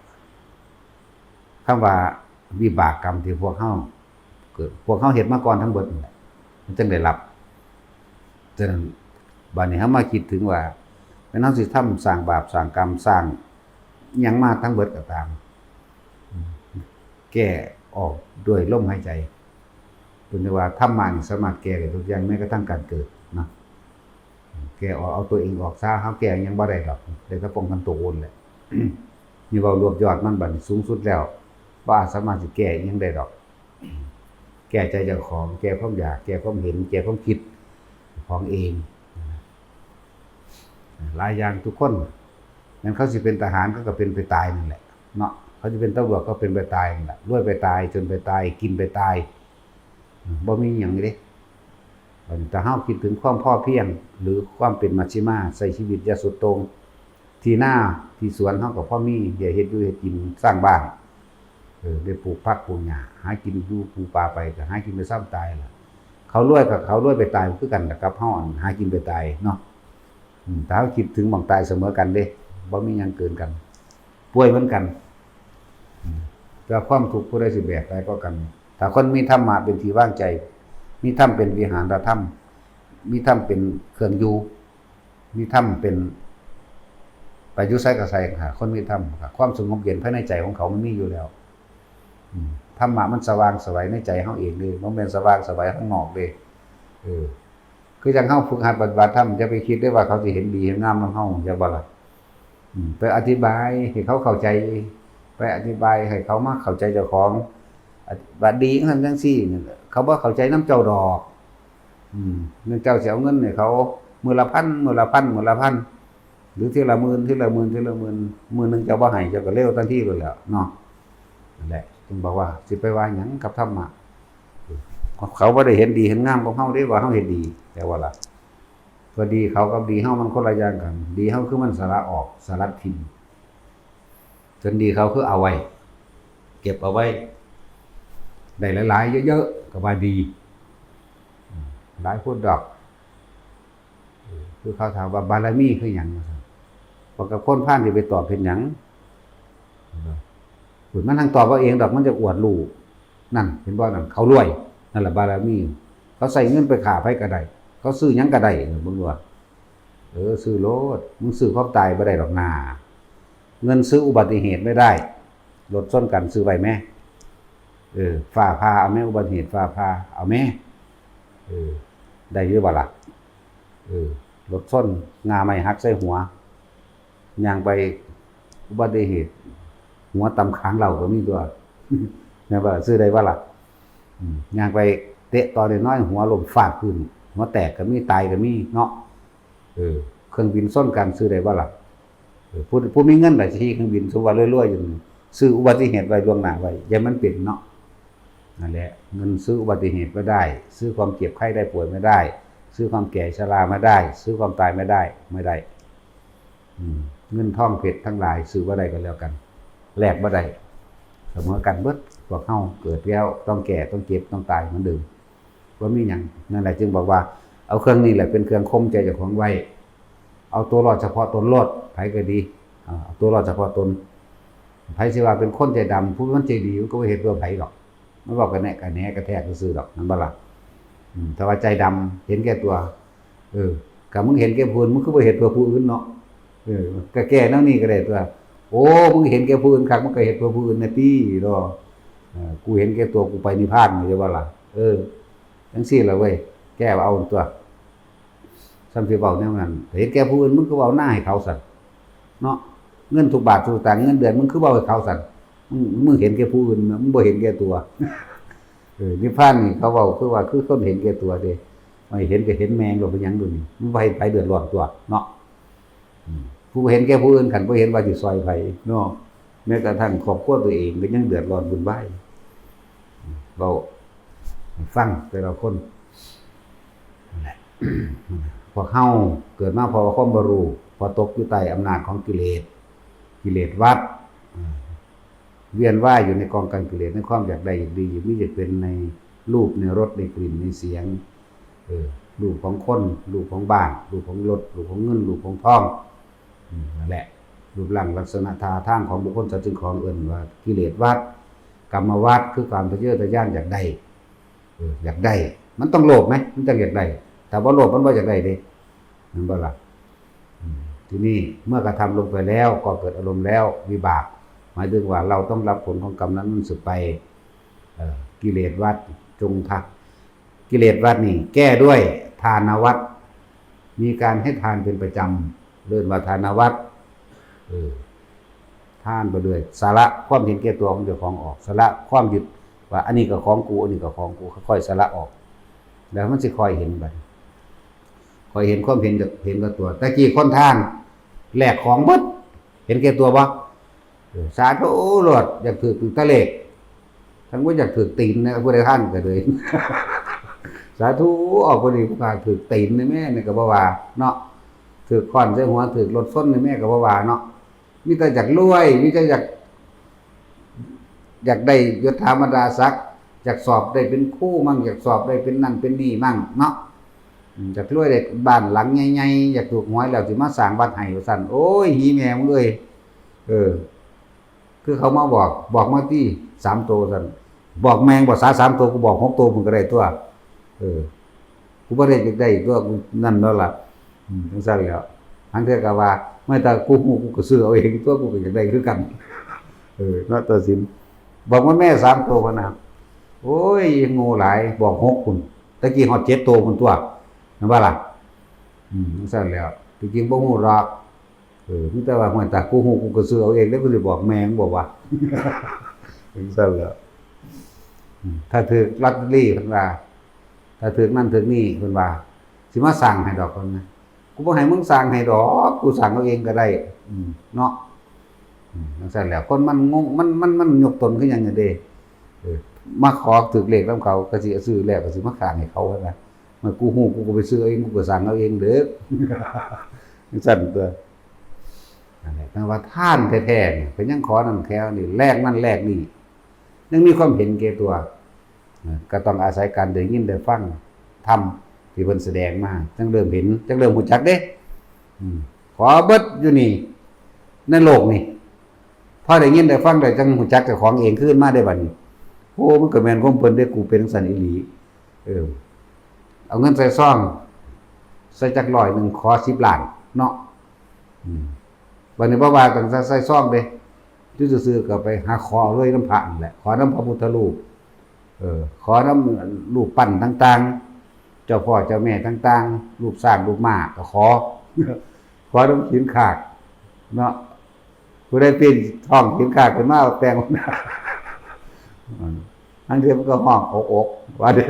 คำว่าวิบากกรรมที่พวกเฮาเกิดพวกเฮาเฮ็ดมาก่อนทั้งเบิดนั่นแหละมันจึงได้รับฉะนั้นบัดนี้เฮามาคิดถึงว่า เป็นเฮาสิทำสร้างบาปสร้างกรรมสร้างอิหยังมาทั้งเบิดก็ตามแก้ออกด้วยลมหายใจเพิ่นว่าธรรมะนี่สามารถแก้ได้ทุกอย่างแม้กระทั่งการเกิดนะแก้ออกเอาตัวเองออกซะเฮาแก้ยังบ่ได้ดอกได้แต่ป้องกันตัวโอนแหละ นี่เว้ารวบยอดมันบัดนี้สูงสุดแล้วบ่สามารถสิแก้อิหยังได้ดอกแก้ใจเจ้าของแก้ความอยากแก้ความเห็นแก้ความคิดของเองหลายอย่างทุกคนงั้นเขาสิเป็นทหารก็เป็นไปตายนั่นแหละเนาะเขาจะเป็นตำรวจก็เป็นไปตายนั่นแหละรวยไปตายจนไปตายกินไปตายบ่มีหยังเด้แต่เฮาคิดถึงความพอเพียงหรือความเป็นมัชฌิมาใช้ชีวิตอย่าสุดโต่งที่หน้าที่สวนเฮาก็พอมีอย่าเฮ็ดอยู่เฮ็ดกินสร้างบ้านได้ปลูกผักปลูกหญ้าหากินอยู่ปลูกป่าไปก็หากินไปซ้ำตายล่ะเขารวยกับเขารวยไปตายคือกันกับเฮาหากินไปตายเนาะแต่เฮาคิดถึงหม้องตายเสมอกันเด้บ่มีหยังเกินกันป่วยเหมือนกันแต่ความทุกข์ผู้ใดสิแบกได้ก็กันถ้าคนมีธรรมะเป็นที่วางใจมีธรรมเป็นวิหารธรรมมีธรรมเป็นเครื่องอยู่มีธรรมเป็นไปอยู่ไสก็ไสค่ะคนมีธรรมความสงบเย็นภายในใจของเขามันมีอยู่แล้วธรรมะมันสว่างไสวในใจเฮาเองเด้บ่แม่นสว่างไสวข้างนอกเด้คือจังเฮาฝึกหัดปฏิบัติธรรมจะไปคิดได้ว่าเขาสิเห็นดีเห็นงามนำเฮาอย่าบ่ล่ะไปอธิบายให้เขาเข้าใจไปอธิบายให้เขามาเข้าใจเจ้าของบัดดีจังซี่นี่เขาบ่เข้าใจนำเจ้าดอกเงินเจ้าสิเอาเงินให้เขามื้อละพันมื้อละพันมื้อละพันหรือทีละหมื่นทีละหมื่นทีละหมื่นมื้อนึงเจ้าบ่ให้เจ้าก็เร็วทันทีเลยแหล้วเนาะนั่นแหละจึงบอกว่าสิไปว่าหยังกับธรรมะเขาบ่ได้เห็นดีเห็นงามของเฮาเด้ว่าเฮาเฮ็ดดีแต่ว่าล่ะพอดีเขากับดีเฮามันคนละอย่างกันดีเฮาคือมันสละออกสลัดทิ่มจนดีเขาคือเอาไว้เก็บเอาไว้ได้หลายๆเยอะๆก็ว่าดีหลายพูดดอกคือเขาถามว่าบารมีคือหยังพอกับคนพานสิไปตอบเฮ็ดหยังมันทางตอบเอาเองดอกมันจะอวดรู้นั่นเห็นบ่นั่นเขารวยนั่นแหละบารมีเขาใส่เงินไปฆ่าไผก็ได้เขาซื้อหยังก็ได้เบิ่งว่าซื้อโลดมึงซื้อความตายบ่ได้ดอกนาเงินซื้ออุบัติเหตุไม่ได้รถชนกันซื้อไว้แม่ฟ้าผ่าเอาแม่อุบัติเหตุฟ้าผ่าเอาแม่ได้อยู่บ่ล่ะรถชนงาไม้หักใส่หัวย่างไปอุบัติเหตุหัวตำค้างเราก็มีตัวแม่นบ่ซื้อได้บ่ล่ะย่างไปเตะตอนน้อยหัวล้มฟาดพื้นหัวแตกก็มีตายก็มีเนาะเครื่องบินชนกันซื้อได้บ่ล่ะผู้มีเงินน่ะสิเครื่องบินสมว่ารวยๆอยู่ซื้ออุบัติเหตุไว้ล่วงหน้าไว้อย่ามันเป็นเนาะนั่นแหละเงินซื้ออุบัติเหตุไม่ได้ซื้อความเจ็บไข้ได้ป่วยไม่ได้ซื้อความแก่ชราไม่ได้ซื้อความตายไม่ได้เงินทองเพชรทั้งหลายซื้อบ่ได้ก็แล้วกันแลกบ่ได้เสมอกันเบิดพวกเฮาเกิดแล้วต้องแก่ต้องเจ็บต้องตายเหมือนเดิมบ่มีหยังนั่นแหละจึงบอกว่าเอาเครื่องนี้แหละเป็นเครื่องข่มใจเจ้าของไว้เอาตัวรอดเฉพาะตนรอดไผก็ดีเอาตัวรอดเฉพาะตนไผสิว่าเป็นคนใจดำผู้มันใจดีมันก็บ่เฮ็ดเพื่อไผหรอกมันบอกกันแหน่กันแหน่กระแทกซื่อๆดอกนั่นบ่ล่ะถ้าว่าใจดำเห็นแก่ตัวก็มึงเห็นแก่ผู้อื่นมึงคือบ่เฮ็ดเพื่อผู้อื่นเนาะก็แก้แนวนี้ก็ได้ตัวโอ้มึงเห็นแก่ผู้อื่นคักมึงก็เฮ็ดเพื่อผู้อื่นนะติเนาะกูเห็นแก่ตัวกูไปนิพพานนี่จะว่าล่ะจังซี่ล่ะเว้ยแก้เอาตัวซ้ำสิเว้าแนวนั้นเห็นแก่ผู้อื่นมึงก็เว้าหน้าให้เขาซั่นเนาะเงินทุกบาททุกสตางค์เงินเดือนมึงคือเว้าให้เขาซั่นมึงเห็นแก่ผู้อื่นมึงบ่เห็นแก่ตัวนิพพานนี่เขาเว้าคือว่าคือคนเห็นแก่ตัวเด้ไม่เห็นก็เห็นแมงก็เป็นหยังดูนี่มันบ่ให้ไผเดือดร้อนตัวเนาะผู้เห็นแก่ผู้อื่นคันบ่เห็นว่าสิซอยไผเนาะแม้กระทั่งครอบครัวตัวเองก็ยังเดือดร้อนวุ่นวายเว้าฟังแต่ละคนนั่นแหละพวกเฮาเกิดมาเพราะว่าความบ่รู้พอตกอยู่ใต้อำนาจของกิเลสวัฏเวียนว่ายอยู่ในกองกันกิเลสในความอยากได้อยากดีอยากมีอยากเป็นในรูปในรสในกลิ่นในเสียงรูปของคนรูปของบ้านรูปของรถรูปของเงินรูปของทองนั่นแหละรูปร่างลักษณะท่าทางของบุคคลสัตว์สิ่งของเอิ้นว่ากิเลสวัฏกรรมวัฏคือความทะเยอทะยานอยากได้อยากได้มันต้องโลภมั้ยมันจังอยากได้ถ้าบ่โลภมันบ่อยากได้เด้นั่นบ่ล่ะ ทีนี้เมื่อกระทำลงไปแล้วก็เกิดอารมณ์แล้ววิบากหมายถึงว่าเราต้องรับผลของกรรมนั้นสืบไปกิเลสวัฏจงทักกิเลสวัฏนี่แก้ด้วยทานวัฏมีการให้ทานเป็นประจำเรื่องว่าทานวัฏทานไปเลยสาระความเห็นแก่ตัวของเจ้าของออกสาระความยึดว่าอันนี้ก็ของกูอันนี้ก็ของกูค่อยๆสาระออกแล้วมันสิค่อยเห็นบัดคอยเห็นความเห็นกับตัวตะกี้คนทานแลกของเบิดเห็นแก่ตัวบ่สาธุโลดอยากถือตะเลขทั้งว่าอยากถือตีนนะผู้ใดท่านก็เลยสาธุออกพอดีผู้การถือตีนในแม่ในกบ่ว่าเนาะถือค้อนใส่หัวถือรถส้นในแม่กบ่ว่าเนาะมีแต่อยากรวยมีแต่อยากได้ยศถาบรรดาศักดิ์อยากสอบได้เป็นครูมั่งอยากสอบได้เป็นนั่นเป็นนี่มั่งเนาะอยากรวยได้บ้านหลังใหญ่ๆอยากถูกหวยแล้วสิมาสร้างบ้านให้ว่าซั่นโอ้ยหีแม่มึงเอ้ยคือเขามาบอกมาที่3ตัวซั่นบอกแมงบอก3ตัวกูบอก6ตัวมึงก็ได้ตัวกูบ่ได้ได้ตัวกูนั่นแล้วล่ะจังซั่นแล้วทั้งเทื่อก็ว่าไม่แต่กูก็ซื้อเอาเองตัวกูก็อยากได้คือกันเนาะตัดสินบอกว่าแม่3ตัวพุ่นน่ะโอ้ยโง่หลายบอก6พุ่นตะกี้ฮอด7ตัวพุ่นตัวนั่นว่าล่ะจังซั่นแล้วจริงๆบ่ฮู้หรอกมีแต่ว่าไม่แต่กูก็ซื้อเอาเองแล้วกูสิบอกแม่งบอกว่าจังซั่นแล้วถ้าถือลอตเตอรี่เพิ่นว่าถ้าถือนั่นถือนี่เพิ่นว่าสิมาสั่งให้ดอกเพิ่นนะกูบ่ให้มึงสั่งให้ดอกกูสั่งเอาเองก็ได้เนาะจังซั่นแล้วคนมันงงมันยกตนคือหยังเด้มาขอถือเลขนำเขาก็สิซื้อแล้วก็สิมาขายให้เขาว่านะมันกูก็ไปซื้อเองกูก็สั่งเอาเองเด้อจังซั่นตัวนั่นแหละแต่ว่าท่านแท้ๆนี่เพิ่นยังขอนั่นแค่นี่แลกนั่นแลกนี่ยังมีความเห็นแก่ตัวก็ต้องอาศัยการได้ยินได้ฟังธรรมที่เพิ่นแสดงมาจังเริ่มเห็นจังเริ่มรู้จักเด้ขอเบิดอยู่นี่ในโลกนี่พอได้ยินได้ฟังได้จังรู้จักเจ้าของเองขึ้นมาได้บัดนี้โอ้มันก็แม่นของเพิ่นเด้กูเป็นจังซั่นอีหลีเอาเงินใส่ซองใส่จัก100นึงขอ10ล้านเนาะบัดนี้บ่ว่าต้องใส่ซองเด้อยู่ซื่อๆก็ไปหาขอเลยน้ำพระนั่นแหละขอน้ำพระพุทธรูปขอน้ำรูปปั้นต่างๆเจ้าพ่อเจ้าแม่ต่างๆรูปสร้างรูปม้าก็ขอน้ำหินขากเนาะผู้ใดปีนท้องหินขากขึ้นมาแปลงอันเดียวมันก็ห้องอกว่าเด้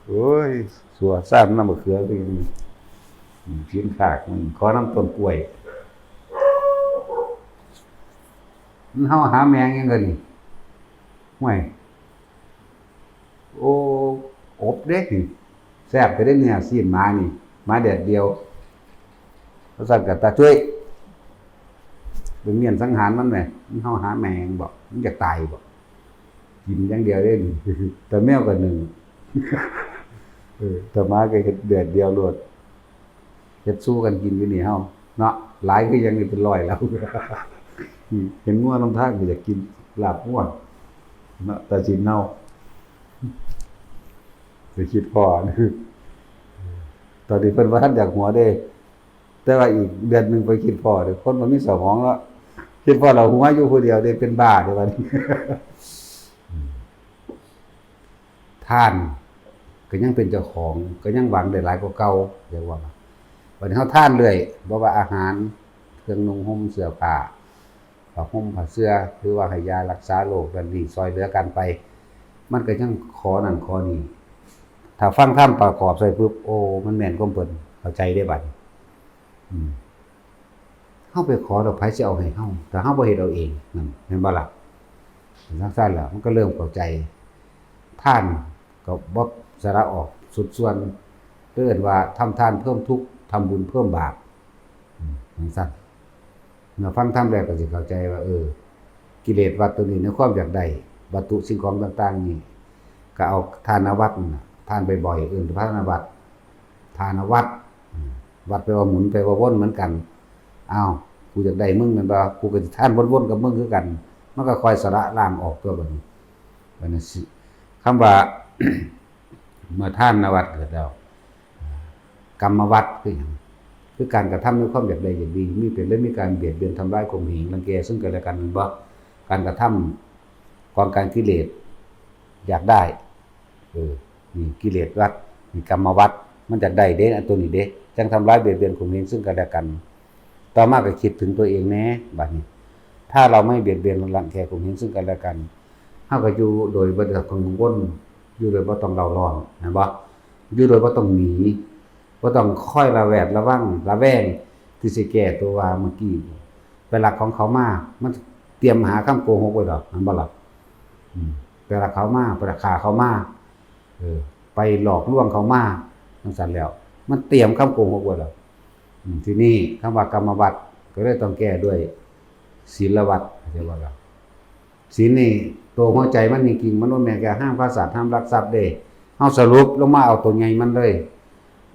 โอ้ยสัวสร้างน้ำมะเขือไปหินขากมันขอน้ำต้นกล้วยเฮาหาแมงยังไงนี่ห่วยโอ้อบเด้นี่แซ่บไปได้เนี่ยซีนหมานี่หมาแดดเดียวเขาสั่งกับตาช่วยเป็นเมียนสังหารมันแหมเฮาหาแมงบ่มันอยากตายบ่กินอย่างเดียวได้นี่แต่แมวก็หนึ่งแต่หมาก็เฮ็ดแดดเดียวโลดเฮ็ดสู้กันกินอยู่นี่เฮาเนาะหลายคือยังนี่เป็น100แล้วเห็นงัวน้ำทางก็อยากกินลาบงัวเนาะแต่สิเน่าสิคิดพอตอนนี้เพิ่นว่าท่านอยากหัวเด้แต่ว่าอีกเดือนนึงไปคิดพอเด้คนมันมีสมองแล้วคิดพอเราหัวอยู่ผู้เดียวได้เป็นบ้าเด้บัดนี้ท่านก็ยังเป็นเจ้าของก็ยังหวังได้หลายกว่าเก่าเรียกว่าบัดนี้เฮาท่านเรื่อยบ่ว่าอาหารเครื่องนุ่งห่มเสื้อผ้าผ้าห่มผ้าเสื้อหรือว่าให้ยารักษาโรคนั่นนี่ซอยเหลือกันไปมันก็ยังขอนั่นขอนี่ถ้าฟังธรรมประกอบใส่ปุ๊บโอ้มันแม่นความเพิ่นเข้าใจได้บัดเฮาไปขอดอกไผสิเอาให้เฮาแต่เฮาบ่เฮ็ดเอาเองนั่นแม่นบ่ล่ะจังซั่นล่ะมันก็เริ่มเข้าใจท่านก็บ่สาระออกสุดส่วนเอิ้นว่าทำทานเพิ่มทุกข์ทำบุญเพิ่มบาปจังซั่นเมื่อฟังธรรมแล้วก็สิเข้าใจว่ากิเลสวัฏตัวนี้ในความอยากได้วัตถุสิ่งของต่างๆนี่ก็เอาทานวัฏน่ะทานบ่อยๆทานวัฏทานวัฏวัฏแปลว่าหมุนแปลว่าวนเหมือนกันอ้าวกูอยากได้มึงแม่นบ่กูก็สิทานวนๆกับมึงคือกันมันก็ค่อยสละล้างออกตัวบัดนี้สิคำว่า เมื่อทานวัฏเกิดแล้วกรรมวัฏคือหยัง คือการกระทำด้วยความอยากได้อยากดีมีเป็นและมีการเบียดเบียนทำร้ายข่มเหงรังแกซึ่งกันและกันบ่การกระทำกองการกิเลสอยากได้นี่กิเลสวัดนี่กรรมวัดมันจะได้เด้อันตัวนี้เด้จังทำร้ายเบียดเบียนข่มเหงซึ่งกันและกันต่อมาก็คิดถึงตัวเองแน่บัดนี้ถ้าเราไม่เบียดเบียนรังแกข่มเหงซึ่งกันและกันเฮาก็อยู่โดยบ่ต้องกังวลอยู่โดยบ่ต้องเร่าร้อนนะบ่อยู่โดยบ่ต้องหนีบ่ต้องคอยระแวดระวังระแวงที่สิแก้ตัวว่าเมื่อกี้ไปหลักของเขามามันเตรียมหาคำโกหกไว้ดอกมันบ่ล่ะไปหลักเขามาไปฆ่าเขามาไปหลอกลวงเขามาจังซั่นแล้วมันเตรียมคำโกหกไว้แล้วทีนี้คำว่ากรรมวัฏก็เลยต้องแก้ด้วยศีลวัฏเรียกว่าศีลนี่ตัวหัวใจมันจริงๆมันบ่แม่นแค่ห้ามฆ่าสัตว์ห้ามลักทรัพย์เด้เฮาสรุปลงมาเอาตัวใหญ่มันเลย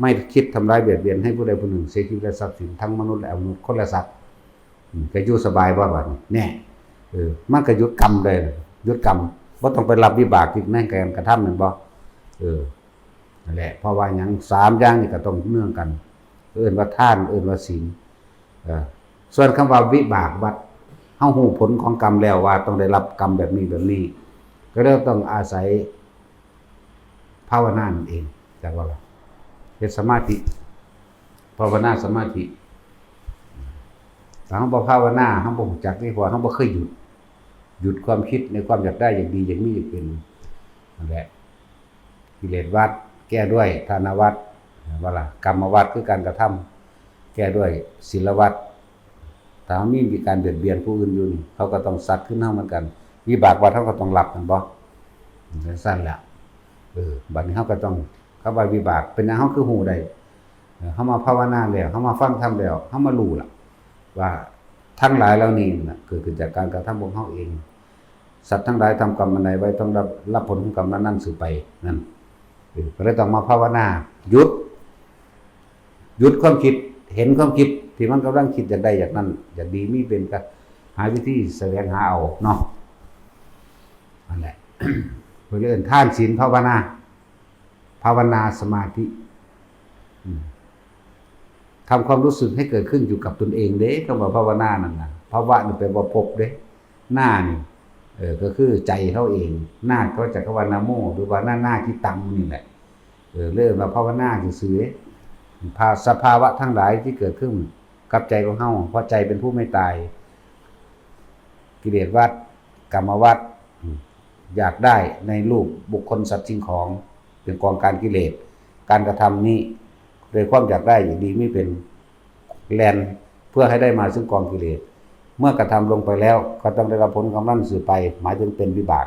ไม่คิดทำร้ายเบียดเบียนให้ผู้ใดผู้หนึ่งเสียชีวิตและทรัพย์สินทั้งมนุษย์และอมนุษย์คนละสัตว์ก็อยู่สบายบ่บัดนี้แน่มันก็หยุดกรรมเลยหยุดกรรมบ่ต้องไปรับวิบากที่แม่นการกระทำนั่นบ่นั่นแหละเพราะว่าหยัง3อย่างนี่ก็ต้องเนื่องกันเอิ้นว่าทานเอิ้นว่าศีลส่วนคำว่าวิบากวัฏเฮาฮู้ผลของกรรมแล้วว่าต้องได้รับกรรมแบบนี้แบบนี้ก็เลยต้องอาศัยภาวนานั่นเองจักว่าเป็นสมาธิภาวนาสมาธิถ้าเฮาบ่ภาวนาเฮาบ่รู้จักนี่เพราะเฮาบ่เคยหยุดความคิดในความอยากได้อยากดีอยากมีอยากเป็นนั่นแหละกิเลสวัฏแก้ด้วยทานวัฏว่าล่ะกรรมวัฏคือการกระทำแก้ด้วยศีลวัฏถ้ามีการเบียดเบียนผู้อื่นอยู่นี่เขาก็ต้องสัตว์ขึ้นเฮาเหมือนกันวิบากวัฏเขาก็ต้องรับกันบ่จังซั่นแหละบัดนี้เฮาก็ต้องคำว่าวิบากเป็นหยังเฮาคือฮู้ได้เฮามาภาวนาแล้วเฮามาฟังธรรมแล้วเฮามารู้ล่ะว่าทั้งหลายเหล่านี้น่ะเกิดขึ้นจากการกระทำของเฮาเองสัตว์ทั้งหลายทำกรรมอันใดไว้ต้องรับผลของกรรมนั้นๆสืบไปนั่นก็เลยต้องมาภาวนาหยุดความคิดเห็นความคิดที่มันกำลังคิดอยากได้อยากนั้นอยากดีมีเป็นก็หาวิธีแสวงหาเอาเนาะนั่นแหละ เพื่อเรื่องทานศีลภาวนาสมาธิทำความรู้สึกให้เกิดขึ้นอยู่กับตนเองเด้คำว่าภาวนานั่นน่ะภาวะนี่แปลว่าพบเด้หน้านี่ก็คือใจเขาเองหน้าก็จากคำว่านะโมหรือว่าหน้าที่ตังนี่แหละเริ่มมาภาวนาซื่อๆสภาวะทั้งหลายที่เกิดขึ้นกับใจของเฮาเพราะใจเป็นผู้ไม่ตายกิเลสวัฏกรรมวัฏอยากได้ในรูปบุคคลสัตว์สิ่งของเป็นกองการกิเลสการกระทำนี้โดยความอยากได้อย่างดีไม่เป็นแลนเพื่อให้ได้มาซึ่งกองกิเลสเมื่อกระทำลงไปแล้วก็ต้องได้รับผลกำนั้นสืบไปหมายถึงเป็นวิบาก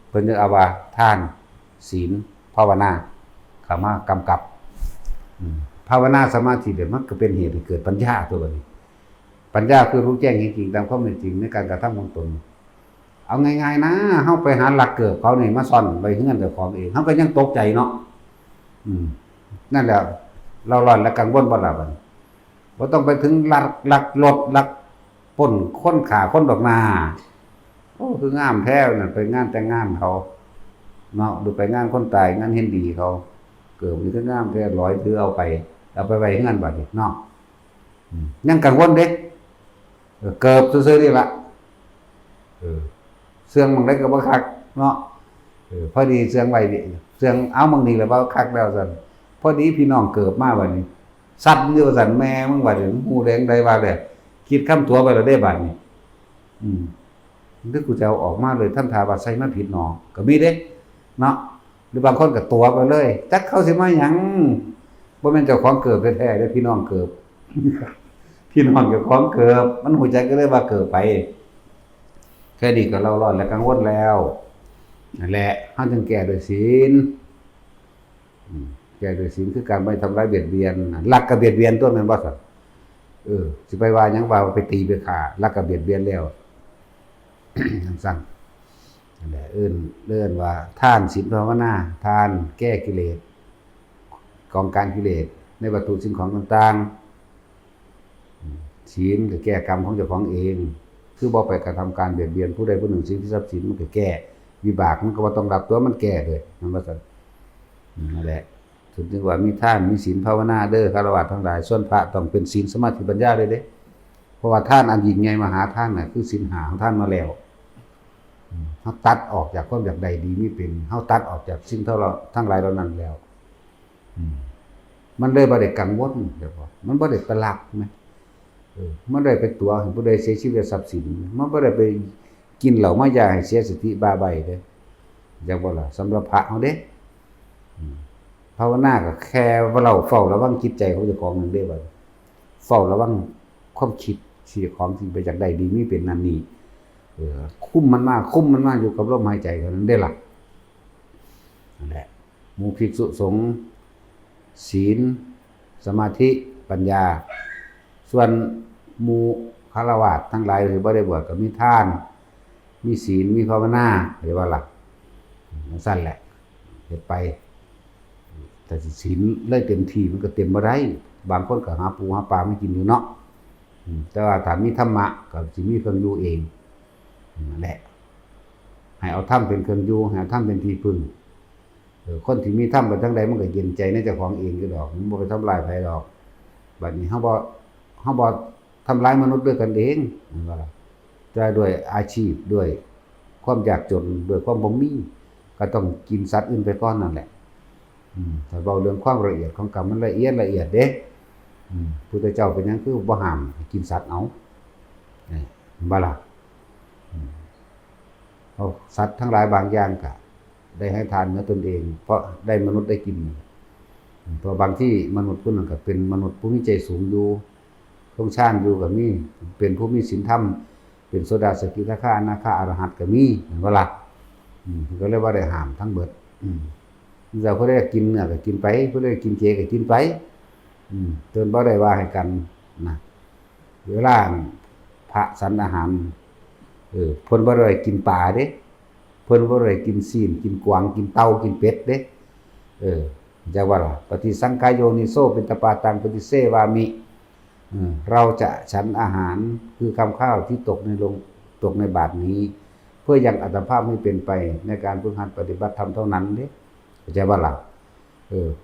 เพิ่นจึงเอาว่าทานศีลภาวนาเข้ามากำกับภาวนาสมาธิเดี๋ยวมันก็เป็นเหตุให้เกิดปัญญาตัวนี้ปัญญาคือรู้แจ้งจริงๆตามความเป็นจริงในการกระทำของตนเอาง่ายๆนะเฮาไปหาหลักเกิดเขานี่มาซ่อนไว้เฮือนเจ้าของเองเฮาก็ยังตกใจเนาะนั่นแหละเราร้อนและกังวลบ่ล่ะบัดบ่ต้องไปถึงลักรถลักป่นค้นขาค้นดอกนาโอ้คืองามแท้นั่นไปงานแต่งงานเขาเนาะดูไปงานคนตายงานเฮ็ดดีเขาเกิดมีคืองามแท้ร้อยถือเอาไปไว้เฮือนบัดนี้เนาะยังกังวลเด้เกิบซื่อๆนี่ล่ะเสื่องบางได้ก็บ่คักเนาะพอดีเสื่องไว้นี่เสื่องเอาบางนี้แล้วบ่คักแล้วซั่นพอดีพี่น้องเกิดมาบัดนี้สัตว์อยู่ซั่นแม่มึงบัดนี้ฮู้แดงได้ว่าแหละคิดคำตัวไปแล้วได้บัดนี้นึกกูจะเอาออกมาเลยท่านทาว่าใส่มาผิดหนอก็มีเด้เนาะหรือบางคนก็ตัวไปเลยจักเขาสิมาหยังบ่แม่นเจ้าของเกิดแท้ๆเด้อพี่น้องเกิด พี่น้องเจ้าของเกิดมันฮู้จักก็เลยว่าเกิดไปแค่นี้ก็เล่าร้อนและกังวลแล้วนั่นแหละเฮาจึงแก้ด้วยศีลแก้ด้วยศีลคือการไม่ทำร้ายเบียดเบียนลักก็เบียดเบียนตัวแม่นบ่ซั่นสิไปว่าหยังว่าไปตีไปฆ่าลักก็เบียดเบียนแล้วจังซั่นนั่นแหละเอิ้นว่าทานศีลภาวนาทานแก้กิเลสกองการกิเลสในวัตถุสิ่งของต่างๆศีลก็แก้กรรมของเจ้าของเองคือบ่ไปกระทำการเบียดเบียนผู้ใดผู้หนึ่งสิ่งที่ทรัพย์สินมันก็แก้วิบากมันก็บ่ต้องรับตัวมันแก้เลยมันว่าซั่นนั่นแหละ ถึงว่ามีทานมีศีลภาวนาเด้อฆราวาสทั้งหลายส่วนพระต้องเป็นศีลสมาธิปัญญาเลยเด้เพราะว่าทานอันยิ่งใหญ่มหาทานน่ะคือศีล5ของท่านมาแล้วเฮาตัดออกจากความอยากใดดีมีเป็นเฮาตัดออกจากสิ่งทั้งหลายเหล่านั้นแล้วมันเลยบ่ได้กังวลเด้อบ่มันบ่ได้ไปลักแม่มันได้ไปตัวให้ผู้ใดเสียชีวิตทรัพย์สินมันบ่ได้ไปกินเหล้ามายาให้เสียสติบ้าใบเด้จังบ่ล่ะสำหรับพระเฮาเด้ภาวนาก็แค่ว่าเราเฝ้าระวังจิตใจของเจ้าของนั่นเด้บัดเฝ้าระวังความคิดที่เจ้าของสิไปจากใดดีมีเป็นนั่นนี่คุมมันมาอยู่กับลมหายใจเท่านั้นได้ล่ะนั่นแหละหมู่ภิกษุสงฆ์ศีลสมาธิปัญญาส่วนหมู่ฆราวาสทั้งหลายที่บ่ได้บวชก็มีทานมีศีลมีภาวนาเรียกว่าหลักสั้นแหละเฮ็ดไปแต่ศีลเลยเต็มที่มันก็เต็มบ่ได้บางคนก็หาปูหาปลาไม่กินอยู่เนาะแต่ว่าถ้ามีธรรมะก็สิมีเครื่องอยู่เองนั่นแหละให้เอาธรรมเป็นเครื่องอยู่ให้เอาธรรมเป็นที่พึ่งคนที่มีธรรมไปทั้งใดมันก็เย็นใจในเจ้าของเองอยู่ดอกมันบ่ไปทำลายไผดอกบัดนี้เฮาบ่ทำร้ายมนุษย์ด้วยกันเองนั่นว่าจะด้วยอาชีพด้วยความยากจนด้วยความบ่มีก็ต้องกินสัตว์อื่นไปก่อนนั่นแหละถ้าเว้าเรื่องความละเอียดของกรรมมันละเอียดเด้พุทธเจ้าเป็นหยังคือบ่ห้ามให้กินสัตว์เอาบ่ล่ะเอาสัตว์ทั้งหลายบางอย่างก็ได้ให้ทานเนื้อตนเองเพราะได้มนุษย์ได้กินเพราะบางที่มนุษย์ผู้นั้นก็เป็นมนุษย์ผู้มีใจสูงอยู่ทรงชาญอยู่ก็มีเป็นผู้มีศีลธรรมเป็นโสดาสกิทาคาอนาคาอรหัตก็มีเห็นบ่ล่ะก็เลยว่าได้ห้ามทั้งเบิดเราผู้ใดกินเนื้อก็กินไปผู้ใดกินเจก็กินไปจนบ่ได้ว่าให้กันนะเวลาพระฉันอาหารเพิ่นบ่ได้กินปลาเด้เพิ่นบ่ได้กินซีนกินกวางกินเต่ากินเป็ดเด้จักว่าล่ะปฏิสังขายโยนิโสปิตปาตังปฏิเสวามิเราจะฉันอาหารคือคำข้าวที่ตกในบาตรนี้เพื่อยังอัตภาพให้เป็นไปในการฝึกหัดปฏิบัติธรรมเท่านั้นเด้จักว่าล่ะ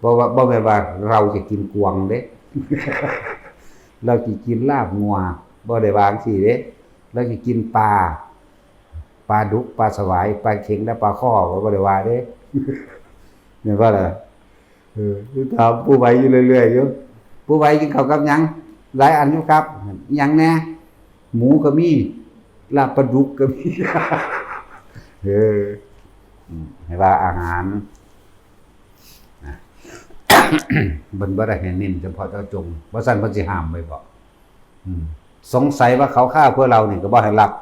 บ่แม่นว่าเราจะกินกวางเด้ เราสิกินลาบงัวบ่ได้วางสิเด้เราสิกินปลาดุกปลาสวายปลาเข็งและปลาข้อบ่ได้ว่าเด้ แม่นว่าล่ะถามผู้ใหญ่อยู่เรื่อยๆอยู่ผู้ใหญ่กินข้าวกับหยังหลายอันอยู่ครับหยังแน่หมูก็มีลาบปลาดุกก็มี ให้ว่าอาหารเบิ่นบ่ได้ให้เน้นเฉพาะเจาะจงบ่ซั่นเพิ่นสิห้ามไว้บ่สงสัยว่าเขาฆ่าเพื่อเรานี่ก็บ่ให้รับ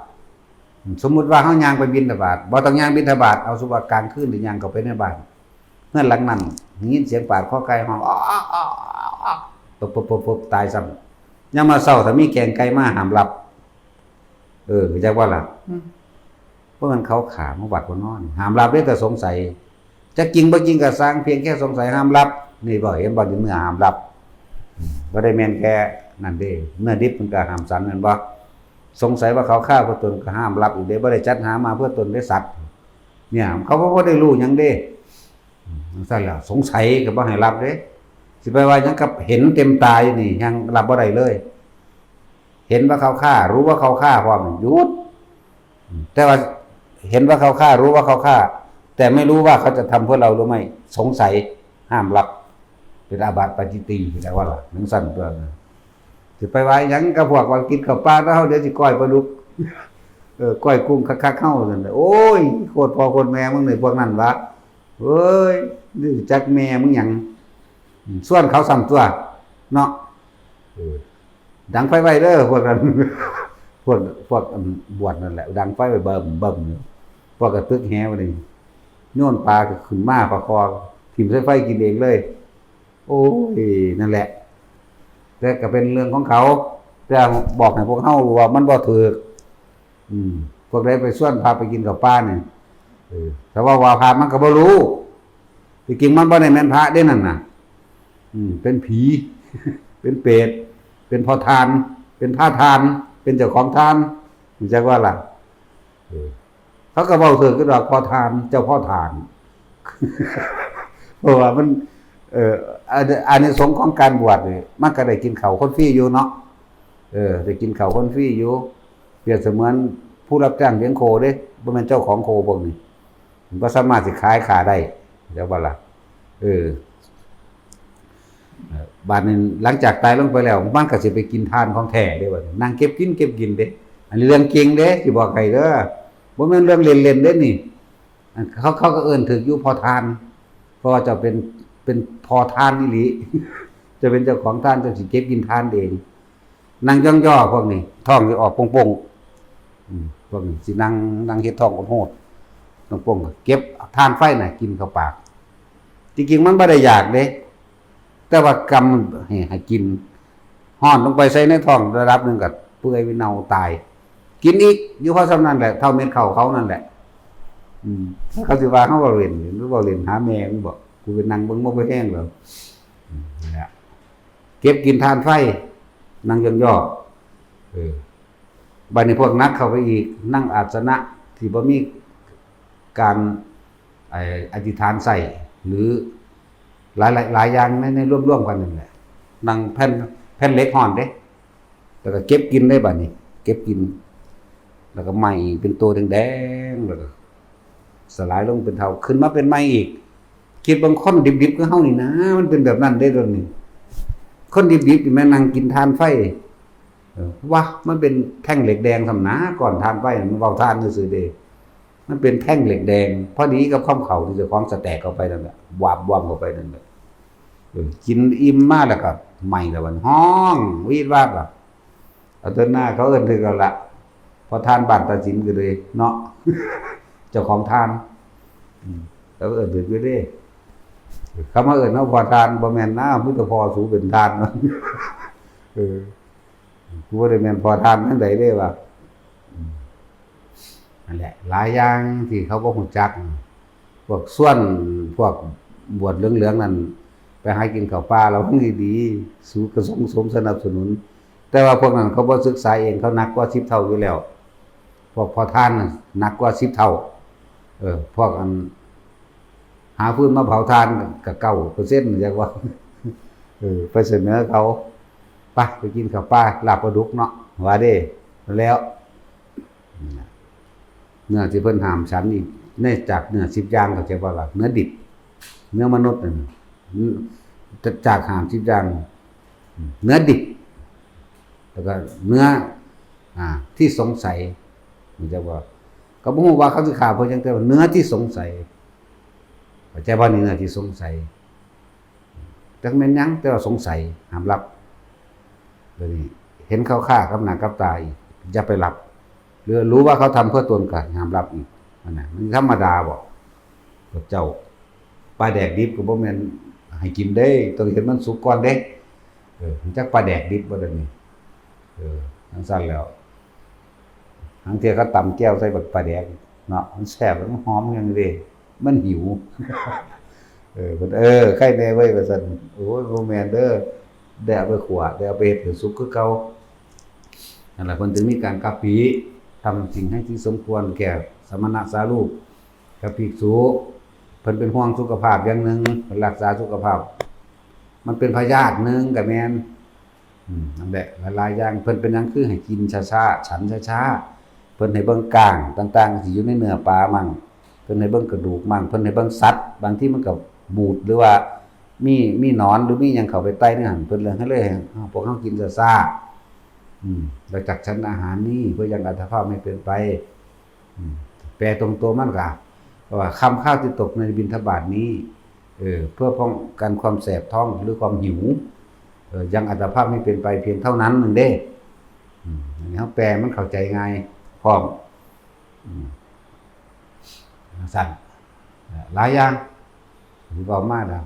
สมมุติว่าเฮาย่างไปบิณฑบาตบ่ต้องย่างบิณฑบาตเอาสุว่ากลางคืนหรือย่างเข้าไปในบ้านเฮือนหลังนั้นยินเสียงปาดคอไก่ฮ้องปุ๊บตายซ้ำยามมาเช้าถ้ามีแกงไก่มาห้ามรับจักว่าล่ะเพราะมันเขาขามาวัดบ่นอนห้ามรับเด้แต่สงสัยจะจริงบ่จริงก็สร้างเพียงแค่สงสัยห้ามรับนี่บ่เห็นบ่อยู่เนื้อห้ามรับบ่ได้แม่นแค่นั่นเด้เนื้อดิบมันก็ห้ามสันแม่นบ่สงสัยว่าเขาฆ่าเพื่อตนก็ห้ามรับอีกเด้บ่ได้จัดหามาเพื่อตนได้สัตว์เนี่ยเขาบ่ได้รู้หยังเด้ซั่นล่ะสงสัยก็บ่ให้รับเด้สิไปว่าหยังกับเห็นเต็มตาอยู่นี่ยังรับบ่ได้เลยเห็นว่าเขาฆ่ารู้ว่าเขาฆ่าพร้อมหยุดแต่ว่าเห็นว่าเขาฆ่ารู้ว่าเขาฆ่าแต่ไม่รู้ว่าเขาจะทำเพื่อเราหรือไม่สงสัยห้ามรับเป็นอาบัติปาจิตตีแต่ว่าล่ะนึงสั่นตัวสิไปว่าหยังกับพวกว่ากินข้าวปลาแล้วเดี๋ยวสิก้อยปลาดุกก้อยกุ้งคักๆเฮาซั่นโอ้ยโคตรพ่อโคตรแม่มึงนี่พวกนั้นวะเอ้ยดื้อจักแม่มึงหยังส่วนเขาซ้ำตัวเนาะดังไฟไว้เด้อพวกนั้นพวกบวชนั่นแหละดังไฟไว้เบิ่มพวกกระตึกแฮวนี่โยนปลาก็ขึ้นมาประคอทิ่มใส่ไฟกินเองเลยโอ้ยนั่นแหละแต่ก็เป็นเรื่องของเขาแต่บอกให้พวกเฮาว่ามันบ่ถูกพวกใดไปส่วนพาไปกินกับป้าเนี่ยแต่ว่าพามันก็บ่รู้จริงๆมันบ่ได้แม่นพระเด้นั่นน่ะเป็นผีเป็นเปรตเป็นพอทานเป็นพระทานเป็นเจ้าของทานรู้จักว่าล่ะเขาก็เว้าถึงก็ดอกพอทานเจ้าพ่อทานเพราะว่ามัน อานิสงส์ของการบวชนี่มันก็ได้กินข้าวคนฟรีอยู่เนาะได้กินข้าวคนฟรีอยู่เปรียบเสมือนผู้รับจ้างเลี้ยงโคเด้บ่แม่นเจ้าของโคพวกนี้มันบ่สามารถสิขายขาได้เดี๋ยวบ่ล่ะบัดนี้หลังจากตายลงไปแล้วมันก็สิไปกินทานของแท้เด้บัดนี้นั่งเก็บกินเด้อันนี้เรื่องจริงเด้สิบอกให้เด้อบ่แม่นเรื่องเล่นๆเด้นี่เขาก็เอิ้นถึกอยู่พอทานเพราะว่าจะเป็นพอทานอีหลีจะเป็นเจ้าของทานจะสิเก็บกินทานเองนั่งย่อๆพวกนี้ท้องสิออกโป่งๆพวกนี้สินั่งเฮ็ดท้องโหดๆโป่งๆเก็บทานไฟน่ะกินเข้าปากจริงๆมันบ่ได้อยากเด้แต่ว่ากรรมให้กินฮ้อนลงไปใส่ในท้องระดับนึงก็เปื่อยเน่าตายกินอีกอยู่เพราะส่ำนั้นแหละเท่าเม็ดข้าวเขานั่นแหละเขาสิว่าเขาบ่เล่นหรือบ่เล่นหาแม่มึงบอกกูไปนั่งเบิ่งบ่ไปแห้งแล้วนั่นแหละเก็บกินทานไฟนั่งย่อบัดนี้พวกนักเข้าไปอีกนั่งอาสนะที่บ่มีการอธิษฐานใส่หรือหลายอย่างในร่วมๆกันนั่นแหละนั่งแผ่นเหล็กห่อนเด้แล้วก็เก็บกินได้บัดนี้เก็บกินแล้วก็ไหม้เป็นตัวแดงๆแล้วก็สลายลงเป็นเท่าขึ้นมาเป็นไหม้อีกคิดบางคนดิบๆก็เฮานี่นะมันเป็นแบบนั้นได้ตอนนี้คนดิบๆนี่แม่นั่งกินทานไฟว่ามันเป็นแท่งเหล็กแดงทำนะก่อนทานไฟมันเว้าทานซื่อๆเด้มันเป็นแท่งเหล็กแดงพอดีกับข้าวเข่าที่เจ้าของสแต็กเข้าไปนั่นแหละวาบเข้าไปนั่นแหละกินอิ่มมากแล้วก็ไหม้แล้วมันห้องวีดวาบแบบเอาต้นหน้าเขาเอิ้นถึงแล้วล่ะพอทานบ้านตาสินก็เลยเนาะเจ้าของทานแล้วเอิ้นถึงอยู่เด้คำว่าเอิ้นเฮาพอทานบ่แม่นนะพุทธพอสูเป็นทานเนาะกูบ่ได้แม่นพอทานจังได๋เด้ว่านั่นแหละหลายอย่างที่เขาบ่รู้จักพวกส่วนพวกบวชเหลืองๆนั่นไปหากินข้าวปลาเราคงดีๆสู่กระทรวงสนับสนุนแต่ว่าพวกนั้นเขาบ่ศึกษาเองเขาหนักกว่า10เท่าอยู่แล้วพวกพอทานน่ะหนักกว่า10เท่าพวกอันหาฟืนมาเผาทานก็9%จักว่าไปเสนอเขาไปกินข้าวปลาลาบปลาดุกเนาะว่าเด้แล้วเนื้อที่เพิ่นห้ามฉันอีกเนื่องจากเนื้อ10อย่างก็จะว่าล่ะเนื้อดิบเนื้อมนุษย์นั่นจากห้าม10อย่างเนื้อดิบแล้วก็เนื้อที่สงสัยมันจะว่าก็บ่ฮู้ว่าเขาสิฆ่าเพิ่นจังแต่ว่าเนื้อที่สงสัยเข้าใจบ่นี่เนื้อที่สงสัยจักแม่นหยังแต่ว่าสงสัยห้ามรับเดี๋ยวนี้เห็นเขาฆ่ากับหน้ากับตาอีกอย่าไปรับหรือรู้ว่าเขาทำเพื่อตนก็ห้ามรับอีกนั่นน่ะมันธรรมดาบ่พวกเจ้าปลาแดกดิบก็บ่แม่นให้กินเด้ต้องเห็นมันสุกก่อนเด้มันจักปลาแดกดิบบ่ได้นี่จังซั่นแล้วบางเที่ยก็ตำแก้วใส่บักปลาแดกเนาะมันแซ่บมันหอมจังเด้มันหิวเพิ่นใครแน่เว้ยว่าซั่นโอ้ยบ่แม่นเด้อได้เอาไปขัวได้เอาไปเฮ็ดให้สุกคือเก่านั่นแหละเพิ่นถึงมีการกัปปิทำสิ่งให้ที่สมควรแก่สมณะสารูปกับภิกษุเพิ่นเป็นห่วงสุขภาพอย่างนึงเพิ่นรักษาสุขภาพมันเป็นพยาธินึงก็แม่นนั่นแหละหลายๆอย่างเพิ่นเป็นหยังคือให้กินช้าๆฉันช้าๆเพิ่นให้เบิ่งก้างต่างๆที่อยู่ในเนื้อปลามั่งเพิ่นให้เบิ่งกระดูกมั่งเพิ่นให้เบิ่งสัตว์บางทีมันก็บูดหรือว่ามีหนอนหรือมีหยังเข้าไปใต้ในหั่นเพิ่นเลยให้พวกเฮากินช้าๆเราจักฉันอาหารนี้เพื่อยังอัตภาพไม่เป็นไปแปลตรงตัวมันก็ว่าคำข้าวที่ตกในบิณฑบาตนี้เพื่อป้องกันความแสบท้องหรือความหิวยังอัตภาพไม่เป็นไปเพียงเท่านั้นนึงเด้อันนี้เฮาแปลมันเข้าใจง่ายพร้อมสั่นหลายอย่างสิเว้ามาแล้ว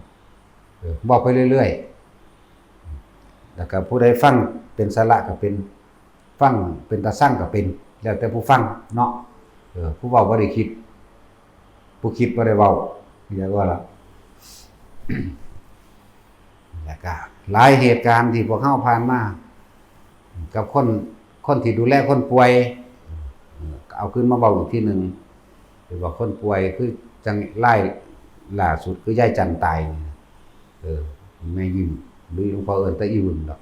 บอกไปเรื่อยๆแล้วก็ผู้ใดฟังเป็นสาระก็เป็นฟังเป็นตาสั่งก็เป็นแล้วแต่ผู้ฟังเนาะผู้เว้าบ่ได้คิดผู้คิดบ่ได้เว้าอย่างว่าล่ะ แล้วก็หลายเหตุการณ์ที่พวกเฮาผ่านมากับคนที่ดูแลคนป่วยเอาขึ้นมาเว้าอีกทีนึงหรือว่าคนป่วยคือจังไล่ล่าสุดคือยายจันตาย แม่ยิ้มหรือหลวงพ่อเอิ้นตาอีหวึงดอก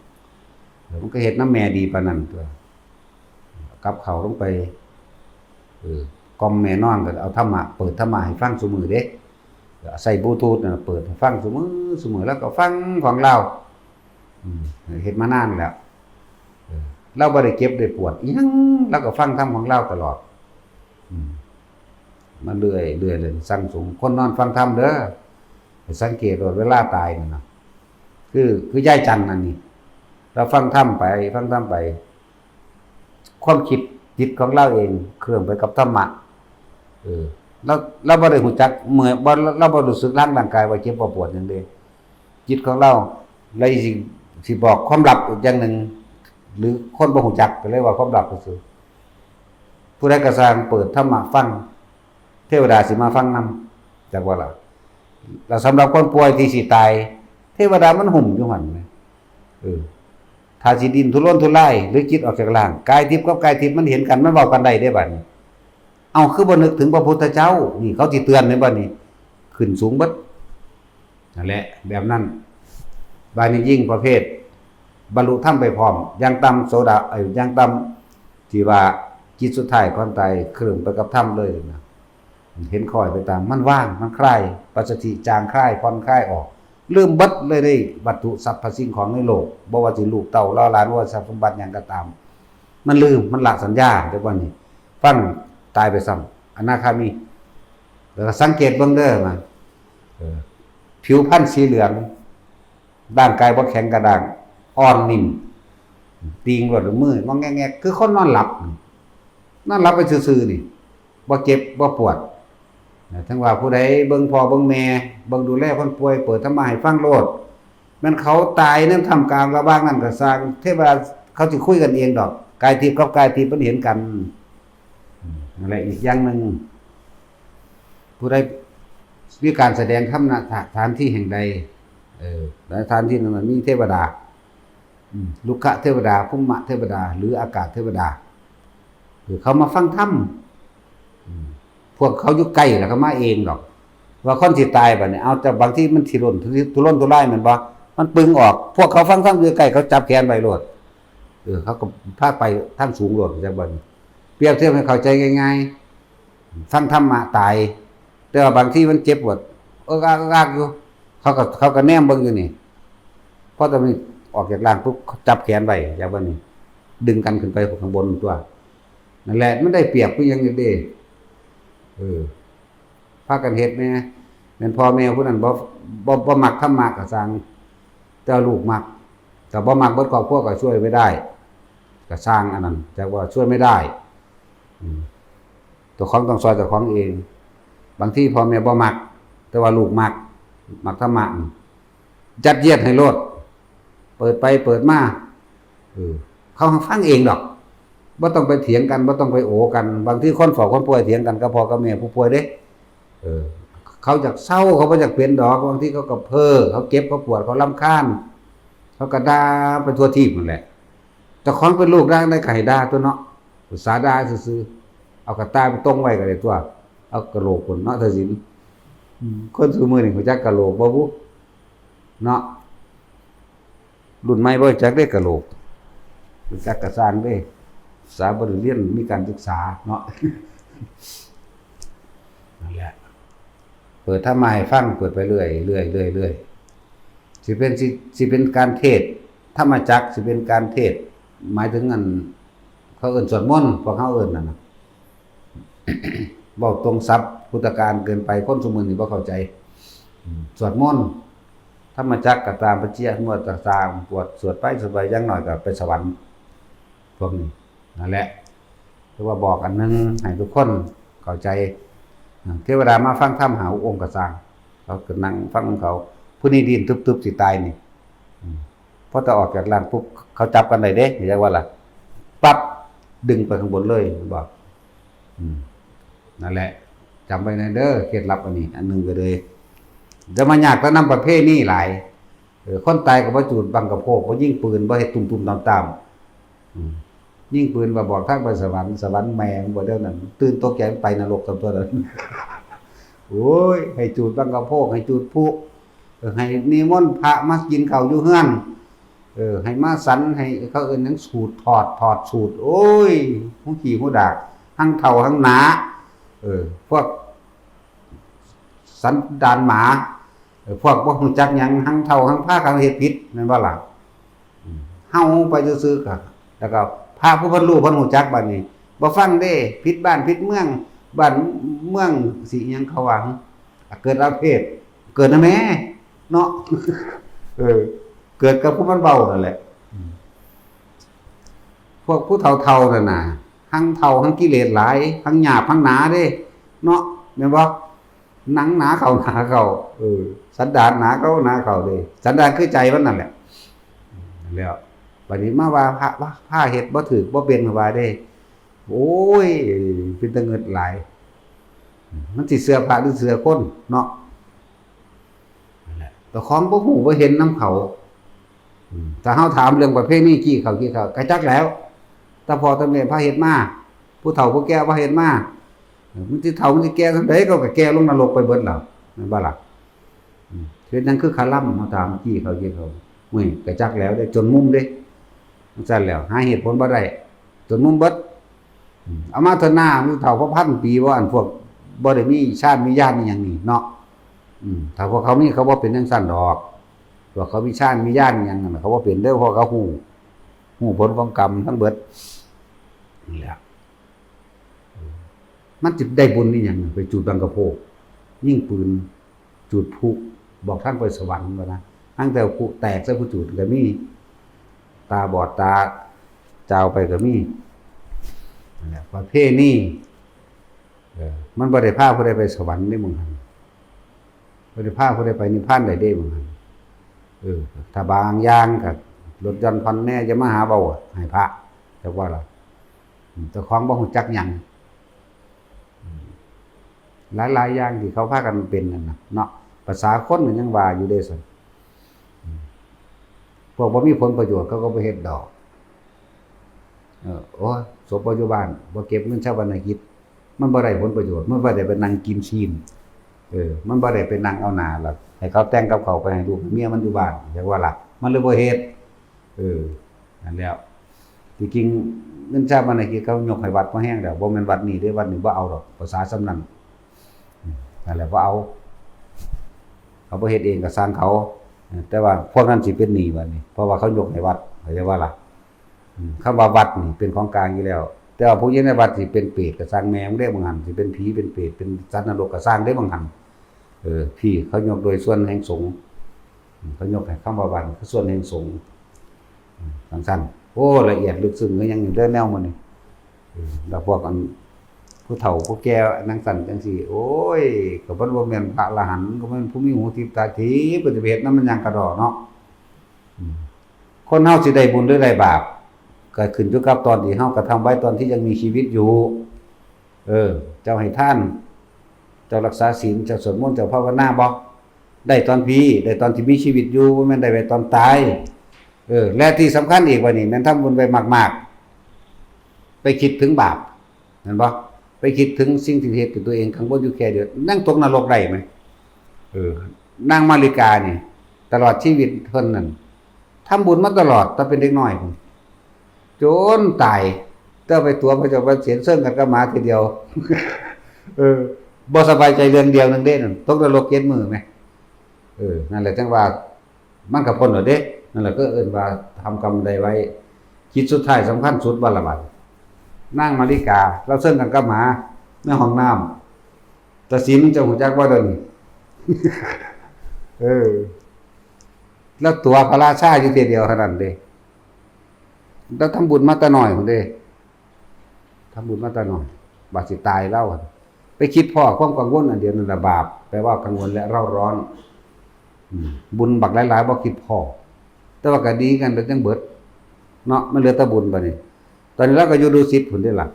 มันก็เฮ็ดน้ำแม่ดีปานนั้นตัวกับเขาลงไปกล่อมแม่นอนก็เอาธรรมะเปิดธรรมะให้ฟังซุมื้อเด้ใส่บลูทูธน่ะเปิดให้ฟังซุมื้อแล้วก็ฟังของเราเฮ็ดมานานแล้วเราบ่ได้เก็บได้ปวดอีหยังเราก็ฟังธรรมของเราตลอดมันเรื่อยเลยสั่งสมคนนอนฟังธรรมเด้อให้สังเกตว่าเวลาตายนั่นน่ะคือยายจันทร์นั่นนี่เราฟังธรรมไปความคิดจิตของเราเองเคลื่อนไปกับธรรมะเราบ่ได้รู้จักเมื่อยบ่เราบ่รู้สึกร่างกายว่าเจ็บว่าปวดจังได๋จิตของเราเลยสิบอกความลับอีกอย่างนึงหรือคนบ่รู้จักก็เลยว่าความลับซื่อผู้ใดก็สร้างเปิดธรรมะฟังเทวดาสิมาฟังนำจักว่าล่ะแล้วสำหรับคนป่วยที่สิตายเทวดามันหุ่มอยู่หั่นถ้าสิดินทุรนทุรายหรือจิตออกจากร่างกายทิพย์กับกายทิพย์มันเห็นกันมันเว้ากันได้เด้บัดนี้เอาคือบ่นึกถึงพระพุทธเจ้านี่เขาสิเตือนแม่นบ่นี่ขึ้นสูงเบิดนั่นแหละแบบนั้นบาดนี้ยิ่งประเภทบรรลุธรรมไปพร้อมอย่างต่ำโสดาอย่างต่ำที่ว่าจิตสุดท้ายก่อนตายเคลื่อนไปกับธรรมเลยนะเห็นค่อยไปตามมันว่างมันคลายปัสสติจางคลายผ่อนคลายออกลืมเบิดเลยได้วัตถุทรัพย์สิ่งของในโลกบ่ว่าสิลูกเต้าหลานว่าทรัพย์สมบัติหยังก็ตามมันลืมมันละสัญญาแต่ว่านี่ฟังตายไปซ้ำอนาคามีแล้วก็สังเกตเบิ่งเด้อมาผิวพรรณสีเหลืองร่างกายบ่แข็งกระด้างอ่อนนิ่มติงรวดมืองอแงๆคือคนนอนหลับไปซื่อๆนี่บ่เจ็บบ่ปวดทั้งว่าผู้ใดเบิ่งพ่อเบิ่งแม่เบิ่งดูแลคนป่วยเปิดธรรมะให้ฟังโลดมันเขาตายนำทำกลางระหว่างนั้นก็สร้างเทวดาเขาสิคุยกันเองดอกกายทิพย์กับกายทิพย์มันเห็นกันนั่นแหละอีกอย่างนึงผู้ใดมีการแสดงธรรมณสถานที่แห่งใดสถานที่นั้นมีเทวดาลุกขะเทวดาภูมิเทวดาหรืออากาศเทวดาเขามาฟังธรรมพวกเขาอยู่ใกล้แล้วเขามาเองดอกว่าคนสิตายบัดนี้เอาแต่บางที่มันสิร่นทุรนทุรายแม่นบ่มันปึงออกพวกเขาฟังธรรมอยู่ใกล้เขาจับแขนไว้โลดเขาก็พาไปทางสูงโลดจังบ่เปรียบเทียบให้เข้าใจง่ายๆฟังธรรมะตายแต่ว่าบางที่มันเจ็บปวดกากอยู่เขาก็แนมเบิ่งอยู่นี่พอตอนนี้ออกจากร่างปุ๊บจับแขนไว้อย่างบ่นี้ดึงกันขึ้นไปข้างบนตัวนั่นแหละมันได้เปรียบคือหยังนี่เด้พากันเฮ็ดแม่แม่นพ่อแม่ผู้นั้นบ่มักธรรมะก็สร้างแต่ลูกมักแต่บ่มักเบิดครอบครัวก็ช่วยไม่ได้ก็สร้างอันนั้นแต่ว่าช่วยไม่ได้ตัวของต้องซอยเจ้าของเองบางทีพ่อแม่บ่มักแต่ว่าลูกมักธรรมะจัดเยียดให้โลดเปิดไปเปิดมาเขาฟังเองดอกบ่ต้องไปเถียงกันบ่ต้องไปโอกันบางทีคนฝ่อคนป่วยเถียงกันกับพ่อกับแม่ผู้ป่วยเด้เขาอยากเศร้าเขาบ่อยากเป็นดอกบางทีเขาก็เพ้อเขาเก็บเขาปวดเขารำคาญเขาก็ด่าไปทั่วทีปนั่นแหละแต่ของเป็นลูกได้ก็ให้ด่าตัวเนาะอุตส่าห์ด่าซื่อๆเอากระตายไปตรงไว้ก็ได้ตัวเอากระโหลกคนเนาะเท่าสิคนซุมื้อนี่รู้จักกระโหลกบ่บุเนาะรุ่นใหม่บ่รู้จักได้กระโหลกรู้จักกระสร้างเด้สาบริเรียนมีการศึกษาเนาะนั่นแหละเปิดธรรมะให้ฟังเปิดไปเรื่อยสิเป็นการเทศธรรมจักรสิเป็นการเทศหมายถึงอันเขาเอิ้นสวดมนต์พวกเขาเอิ้นนั่นน่ะเว้าตรงศัพท์พุทธการเกินไปคนซุมื้อนี้บ่เข้าใจสวดมนต์ธรรมจักรก็ตามปะเจียนวดต่างๆปวดสวดไปสบายอย่างน้อยก็ไปสวรรค์พวกนี้นั่นแหละคือว่าบอกอันนึงให้ทุกคนเข้าใจเทวดามาฟังธรรมหาองค์กสร้างเขาก็นั่งฟังของเขาผู้นี้ดินตึบๆสิตายนี่พอจะออกจากร่างปุ๊บเขาจับกันได้เด้เรียกว่าล่ะปั๊บดึงไปข้างบนเลยบอกนั่นแหละจำไว้ในเด้อเคล็ดลับอันนี้อันนึงก็เลยจะมายากแล้วนำประเภทนี้หลายคนตายก็บ่จูดบังกระโพกบ่ยิงปืนบ่เฮ็ดตุ่มๆตามๆยิงปืนบ่บอกทางไปสวรรค์แม่งบ่เด้อนั่นตื่นตกใจไปนรกกับตัวนั้นโอ้ยให้จูดบังกระโพกให้จูดพุ ให้นิมนต์พระมากินข้าวอยู่เฮือนให้มาสันให้เขาเอิ้นหยังสูตรถอดสูตรโอ้ยผู้ขี้ผู้ดากทั้งเฒ่าทั้งหนาพวกสันดานหมาพวกบ่รู้จักหยังทั้งเฒ่าทั้งพากันเฮ็ดผิดแม่นบ่ล่ะเฮาไปซื่อๆก็แล้วก็พาผู้เพิ่นรู้เพิ่นรู้จักบัดนี้บ่ฟังเด้ผิดบ้านผิดเมืองบ้านเมืองสิหยังเขาว่าเกิดอาเพศเกิดนะแม่เนาะเกิดกับผู้มันเบานั่นแหละพวกผู้เฒ่าๆนั่นน่ะทั้งเฒ่าทั้งกิเลสหลายทั้งหยาบทั้งหนาเด้เนาะแม่นบ่หนังหนาเข้าหนาเข้าสันดานหนาเข้าหนาเข้าเด้สันดานคือใจมันนั่นแหละแล้วบัดนี้มาว่าพระเฮ็ดบ่ถูกบ่เป็นว่าเด้โอ้ยเป็นตะเงิดหลายมันสิเสื้อพระหรือเสื้อคนเนาะนั่นแหละแต่ของบ่ฮู้บ่เห็นนำเขาถ้าเฮาถามเรื่องประเพณีกี้เขาก็จักแล้วแต่พอตะแม่พระเฮ็ดมาผู้เฒ่าผู้แก่พระเฮ็ดมามันสิเฒ่ามันสิแก่จังได๋ก็แก่ลงนรกไปเบิดแล้วแม่นบ่ล่ะเฮ็ดนั่นคือคาล่ำเฮาถามกี้เขามื้อก็จักแล้วได้จนมุมเด้จังซั่นแล้วหาเหตุผลบ่ได้จนมุมเบิดเอามาเถอะหน้าผู้เฒ่าพระพันปีว่าอันพวกบ่ได้มีชาติมีญาติมีหยังนี่เนาะถ้าพวกเขามีเขาบ่เป็นจังซั่นดอกพวกเขามีชาติมีญาติมีหยังนั่นเขาบ่เป็นเด้อเพราะเขาฮู้ผลของกรรมทั้งเบิดนี่แหละมันสิได้บุญนี่หยังไปจุดบังกะโพกยิงปืนจุดพลุบอกทางไปสวรรค์ว่านะทั้งแต่พลุแตกใส่ผู้จุดก็มีตาบอดตาเจ้าไปก็มีนั่นแหละประเภทนี้มันบ่ได้พาผู้ใดไปสวรรค์ได้มึงหั่นบ่ได้พาผู้ใดไปนิพพานได้เด้มึงหั่นถ้าบางอย่างก็ลดหย่อนผ่อนแน่จะมาหาเว้าให้พระจักว่าล่ะเจ้าของบ่ฮู้จักหยังหลายๆอย่างที่เขาพากันเป็นนั่นน่ะเนาะภาษาคนก็ยังว่าอยู่เด้ซั่นพวกบ่มีผลประโยชน์เขาก็บ่เฮ็ดดอกโอ้ศพปัจจุบันบ่เก็บเงินชาวบ้านกิจมันบ่ได้ผลประโยชน์มันบ่ได้ไปนั่งกินซีนมันบ่ได้ไปนั่งเอาหน้าล่ะให้เขาแต่งกับเขาไปให้ลูกเมียมันอยู่บ้านจักว่าล่ะมันเลยบ่เฮ็ดนั่นแล้วที่จริงเงินชาวบ้านกิจเขายกให้วัดบ่แฮงแล้วบ่แม่นวัดนี้เด้วัดนี้บ่เอาดอกภาษาสำนั้นนั่นแหละบ่เอาเขาบ่เฮ็ดเองก็สร้างเขาแต่ว่าพวกนั้นสิเป็นหนี้บัดนี้เพราะว่าเขายกให้วัดเข้าใจว่าล่ะคำว่าวัดนี่เป็นของกลางอยู่แล้วแต่ว่าผู้อยู่ในวัดสิเป็นเปรตก็สร้างแม่งได้บางหันสิเป็นผีเป็นเปรตเป็นสัตว์นรกก็สร้างได้บางหันพี่เขายกโดยส่วนแห่งสงฆ์เขายกให้คำว่าวัดคือส่วนแห่งสงฆ์สั้นๆโอ้ละเอียดลึกซึ้งก็ยังอยู่เด้อแนวมันนี่แล้วพวกอันผู้เฒ่าผู้แก่นั่งสั่นจังซี่โอ้ยก็บ่แม่นพระอรหันต์ก็แม่นผู้มีหูทิพย์ตาทิพย์เป็นเฮ็ดนำมันยังกระดอเนาะคนเฮาสิได้บุญหรือได้บาปก็ขึ้นอยู่กับตอนที่เฮากระทำไว้ตอนที่ยังมีชีวิตอยู่เจ้าให้ท่านเจ้ารักษาศีลเจ้าสวดมนต์เจ้าภาวนาบ่ได้ตอนได้ตอนที่มีชีวิตอยู่บ่แม่นได้ไว้ตอนตายและที่สำคัญอีกว่านี่แม่นทำบุญไว้มากๆไปคิดถึงบาปเห็นบ่ไปคิดถึงสิ่งที่เฮ็ดกับตัวเองข้างบนอยู่แค่เดียวนั่งตกนรกได้มั้ยนางมาริกานี่ตลอดชีวิตเพิ่นนั่นทำบุญมาตลอดตอนเป็นเด็กน้อยพุ่นจนตายเต้าไปตัวพระเจ้าเสียนเซิงกันกับหมาทีเดียวบ่สบายใจเรื่องเดียวนึงเด้นั่นตกนรก7มื้อมั้ยนั่นแหละจังว่ามันก็พ้นแล้วเด้นั่นแหละก็เอิ้นว่าทำกรรมใดไว้คิดสุดท้ายสำคัญสุดบ่ล่ะบัดนางมาริกาเราเซิงกันกับหมาในห้องน้ำแต่ศีลมันจะฮู้จักบ่เด้อนี่แล้วตัวพระราชาอยู่ทีเดียวเท่านั้นเด้แล้วทำบุญมาแต่น้อยพุ่นเด้ทำบุญมาแต่น้อยบาดสิตายแล้วไปคิดพ้อความกังวลอันเดียวนั่นล่ะบาปแปลว่ากังวลและเร่าร้อนบุญบักหลายๆบ่คิดพ้อแต่ว่าก็ดีกันเบิดจังเบิดเนาะมันเหลือแต่บุญบัดนี้ตอนนี้เราก็อยู่ดูสิทธิ์พุ่นได้ล่ะ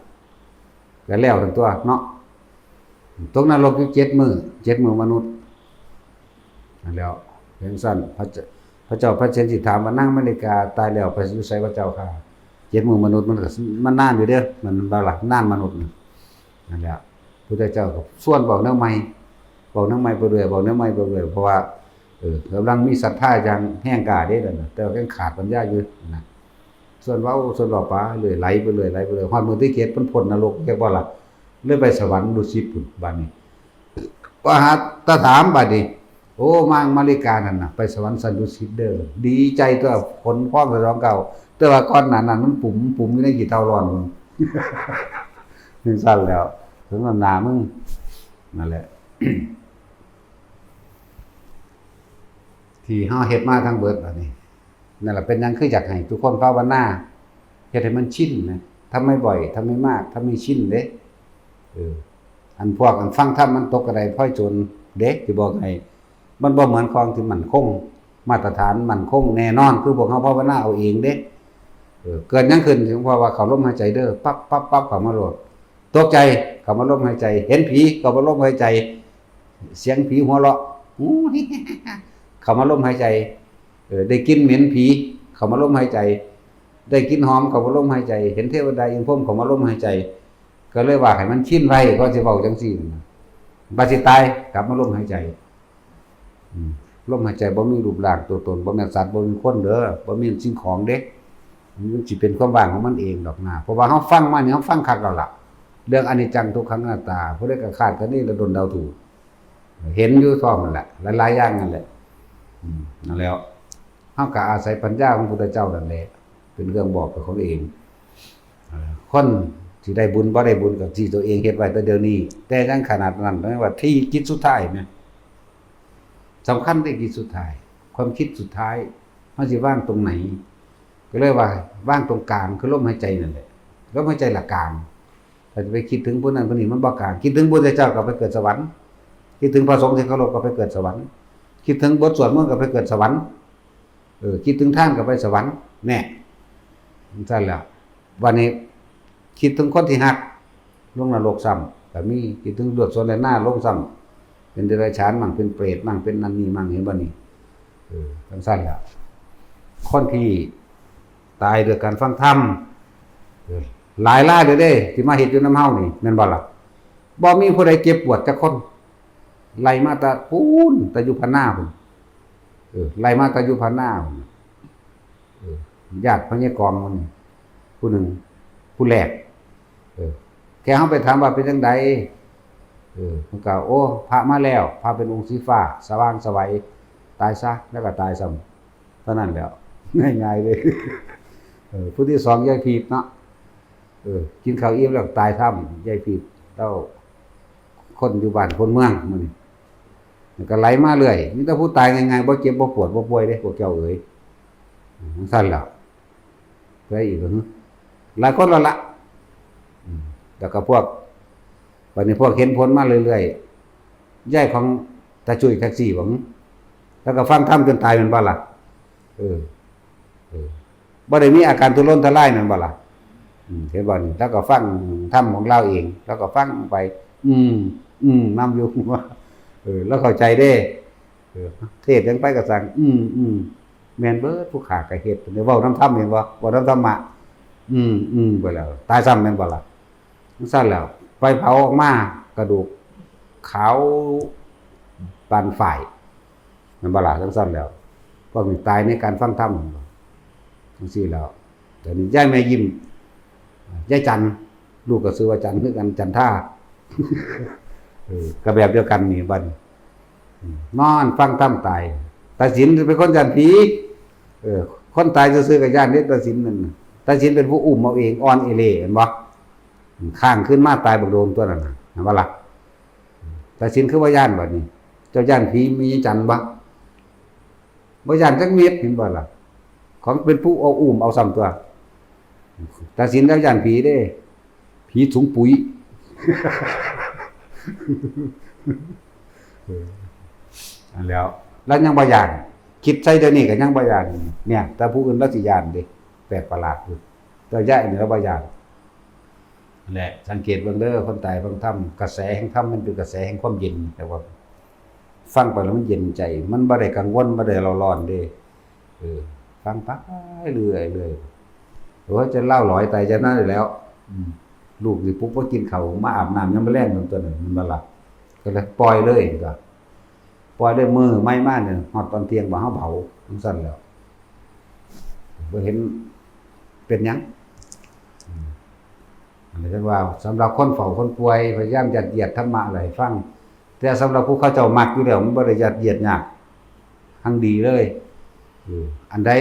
ก็แล้วทั้งตัวเนาะตกนรกอยู่7 มื้อมนุษย์นั่นแล้วเพียงสั้นพระเจ้าพระเชนสิถามว่านางมาริกาตายแล้วไปอยู่ไสพระเจ้าค่ะ7 มื้อมนุษย์มันก็มันนานอยู่เด้อมันบ่ล่ะนานมนุษย์นั่นแหละพุทธเจ้าก็ส่วนบอกแนวใหม่ไปเรื่อยเพราะว่า กำลังมีศรัทธาอย่างแห้งกล้าเด้นั่นน่ะแต่ว่ายังขาดปัญญาอยู่นะส่วนเว้าส่วนเว้าปลาเลยไหลไปเลยฮอดมื้อที่เกียรติเพิ่นพ้นนรกจักบ่ล่ะเลยไปสวรรค์ดุสิตพุ่นบัดนี้ว่าหาตาถามบัดนี้โอ้มางมาริกานั่นน่ะไปสวรรค์สันดุสิตเด้อดีใจตัวผลพร้อมสนองเก่าแต่ว่าก่อนหน้านั้นมันปุ่มอยู่ในกี่เท่าร้อนมึงถึงสั่นแล้วถึงน้ำหนามึงนั่นแหละ ที่เฮาเฮ็ดมาทั้งเบิดอันนี้นั่นแหละเป็นหยังคืออยากให้ทุกคนภาวนาเฮ็ดให้มันชินนะทำไม่บ่อยทำไม่มากทำไม่ชินเด้อันพวกอันฟังธรรมมันตกกระไดพ้อยจนเด็กสิบอกให้มันบ่เหมือนของที่มั่นคงมาตรฐานมั่นคงแน่นอนคือพวกเฮาภาวนาเอาเองเด้เกิดหยังขึ้นถึงเพราะว่าเขาลมหายใจเด้อปั๊บเข้ามาโลดตกใจเข้ามาลมหายใจเห็นผีเข้ามาลมหายใจเสียงผีหัวเราะเข้ามาลมหายใจได้กลิ่นเหม็นผีเข้ามาลมหายใจได้กลิ่นหอมเข้ามาลมหายใจเห็นเทวดาอินพรหมเข้ามาลมหายใจก็เลยว่าให้มันชินไว้ก็สิเว้าจังซี่บัดสิตายกลับมาลมหายใจลมหายใจบ่มีรูปร่างตัวตนบ่แม่นสัตว์บ่มีคนเด้อบ่มีสิ่งของเด้มันสิเป็นความว่างของมันเองดอกนะเพราะว่าเฮาฟังมานี่เฮาฟังคักแล้วล่ะเรื่องอนิจจังทุกขังอนัตตาผู้ใดก็คาดคะเนและดนเดาถูกเห็นอยู่พร้อมนั่นแหละหลายๆอย่างนั่นแหละนั่นแล้วเฮาก็อาศัยปัญญาของพุทธเจ้านั่นแหละเป็นเรื่องบอกกับของเองคนที่ได้บุญบ่ได้บุญกับที่ตัวเองเฮ็ดไว้แต่เดี๋ยวนี้แต่ยังขนาดนั้นแม้ว่าที่จิตสุดท้ายแม่สำคัญที่จิตสุดท้ายความคิดสุดท้ายเฮาสิว่างตรงไหนก็เลยว่าว่างตรงกลางคือลมหายใจนั่นแหละลมหายใจละกลางถ้าจะไปคิดถึงผู้นั้นผู้นี้มันบ่กลางคิดถึงพุทธเจ้าก็ไปเกิดสวรรค์คิดถึงพระสงฆ์ที่เคารพก็ไปเกิดสวรรค์คิดถึงบทสวดมนต์ก็ไปเกิดสวรรค์คิดถึงท่านก็ไปสวรรค์แน่ซั่นแหละวันนี้คิดถึงคนที่ฮักลงนรกซ้ำก็มีคิดถึงดวงสนในหน้าลงซ้ำเป็นเดรัจฉานมั่งเป็นเปรตมั่งเป็นนั่นนี่มั่งเห็นบ่นี่ซั่นแหละคนที่ตายด้วยการฟังธรรมหลายล่าเด้ที่มาเฮ็ดอยู่นำเฮานี่แม่นบ่ล่ะบ่มีผู้ใดเจ็บปวดจักคนไล่มาตะพูนตะอยู่พันหน้าพุ่นไล่มาตะอยู่พันหน้าพุ่นญาติพญากรมันผู้หนึ่งผู้แรกแกเฮาไปถามว่าเป็นจังไดเพิ่นก็โอ้พระมาแล้วพระเป็นองค์สีฟ้าสว่างไสวตายซะแล้วก็ตายซ้ำเท่านั้นแล้วง่ายๆเลยผู้ที่สองยายพีดเนาะกินข้าวอิ่มแล้วตายถ้ำยายพีดเต้าคนอยู่บ้านคนเมืองมื้อนี้มันก็ไหลมาเรื่อยมีแต่ผู้ตายง่ายๆบ่เจ็บบ่ปวดบ่ป่วยเด้พวกเจ้าเอ๋ยซั่นแล้วไปอีกเหรอหลายคนแล้วล่ะแล้วก็พวกวันนี้พวกเห็นผลมาเรื่อยๆยายของตาจุ้ยแท็กซี่บ่แล้วก็ฟังธรรมจนตายแม่นบ่ล่ะบ่ได้มีอาการทุรนทุรายนั่นบ่ล่ะเห็นบ่นี่แล้วก็ฟังธรรมของเราเองแล้วก็ฟังไปนำอยู่ว่าแล้วเข้าใจเด้เทศยังไปก็สั่งแม่นเบิดผู้ขาก็เฮ็ดเดี๋ยวเว้านำธรรมเห็นบ่เว้านำธรรมะไปแล้วตายซ้ำแม่นบ่ล่ะซั่นแล้วไปเผาออกมากระดูกขาวปานฝ่ายแม่นบ่ล่ะจังซั่นแล้วพวกนี้ตายในการฟังธรรมจังซี่แล้วเดี๋ยวนี้ยายแม่ยิ้มยายจันลูกก็ชื่อว่าจันคือกันจันท่าก็แบบเดียวกันนี่บัดนอนฟังธรรมตายตาสินเป็นคนยันผีคนตายซื่อๆกับญาตินี่ตาสินนั่นตาสินเป็นผู้อุ้มเอาเองอ่อนเอเล่เห็นบ่ข้างขึ้นมาตายบักโดมตัวนั้นน่ะเห็นบ่ล่ะตาสินคือว่าญาติบัดนี้เจ้าญาติผีมีจันบ่ญาติจักเม็ดเห็นบ่ล่ะของเป็นผู้เอาอุ้มเอาซ้ำตัวตาสินแล้วญาติผีเด้ผีถุงปุ๋ยอันแล้วยังบ่ย่านคิดใส่เดี๋ยวนี้ก็ยังบ่ย่านเนี่ยแต่ผู้อื่นละสิย่านเด้แปลกประหลาดอยู่แต่ยายนี่ละบ่ย่านนั่นแหละสังเกตเบิ่งเด้อคนตายฟังธรรมกระแสแห่งธรรมมันเป็นกระแสแห่งความเย็นแต่ว่าฟังไปแล้วมันเย็นใจมันบ่ได้กังวลบ่ได้ร้อนๆเด้ฟังไปเรื่อยๆโอ้จะเล่าหลอยตายจะนั่นแล้วลูกนี่ปุ๊บบ่กินข้าวมาอาบน้ำยังบ่แลงนั่นตัวนั้นมันบ่หลับก็เลยปล่อยเลยก็ ปล่อยด้วยมือไม่มาเนี่ยฮอดตอนเที่ยงบ่เฮาเผาจังซั่นแล้วบ่เห็นเป็นหยังอันนี้ว่าสำหรับคนเฝ้าคนป่วยพยายามยัดเยียดธรรมะอะไรฟังแต่สำหรับผู้เขาเจ้ามักอยู่แล้วมันบ่ได้ยัดเยียดยากทั้งดีเลยอันใด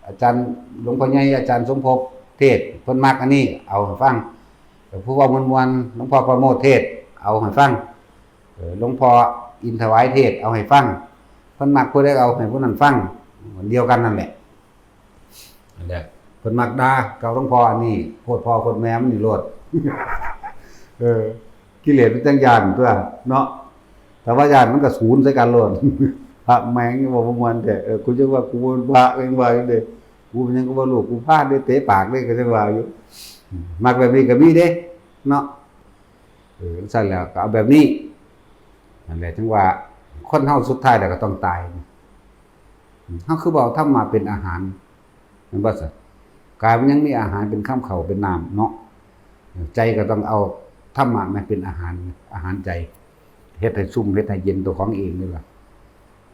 อาจารย์หลวงพ่อใหญ่อาจารย์สมภพเทศเพิ่นมักอันนี้เอาให้ฟังแต่ผู้เว้ามวนๆหลวงพ่อประโมทเทศเอาให้ฟังหลวงพ่ออินถวายเทศเอาให้ฟังเพิ่นมักผู้ใดเอาให้ผู้นั้นฟังเดียวกันนั่นแหละนั่นแหละเพิ่นมักด่าเก่าหลวงพ่ออันนี้โคตรพ่อโคตรแม่มันนี่โลดกิเลสมันจังยานตัวเนาะแต่ว่ายานมันก็ศูนย์ใส่กันโลดพระแมงบ่ม่วนแต่กูจังว่ากูเป็นพระเองว่าจังได๋กูเป็นหยังก็บ่รู้กูพลาดได้เตะปากได้ก็จังว่าอยู่มักแบบนี้ก็มีเด้เนาะซั่นแล้วก็เอาแบบนี้นั่นแหละถึงว่าคนเฮาสุดท้ายแล้วก็ต้องตายเฮาคือบ่เอาธรรมะเป็นอาหารแม่นบ่ซั่นกายมันยังมีอาหารเป็นข้ามเข้าเป็นน้ำเนาะใจก็ต้องเอาธรรมะมาเป็นอาหารใจเฮ็ดให้ซุ่มเฮ็ดให้เย็นตัวของเองนี่ล่ะ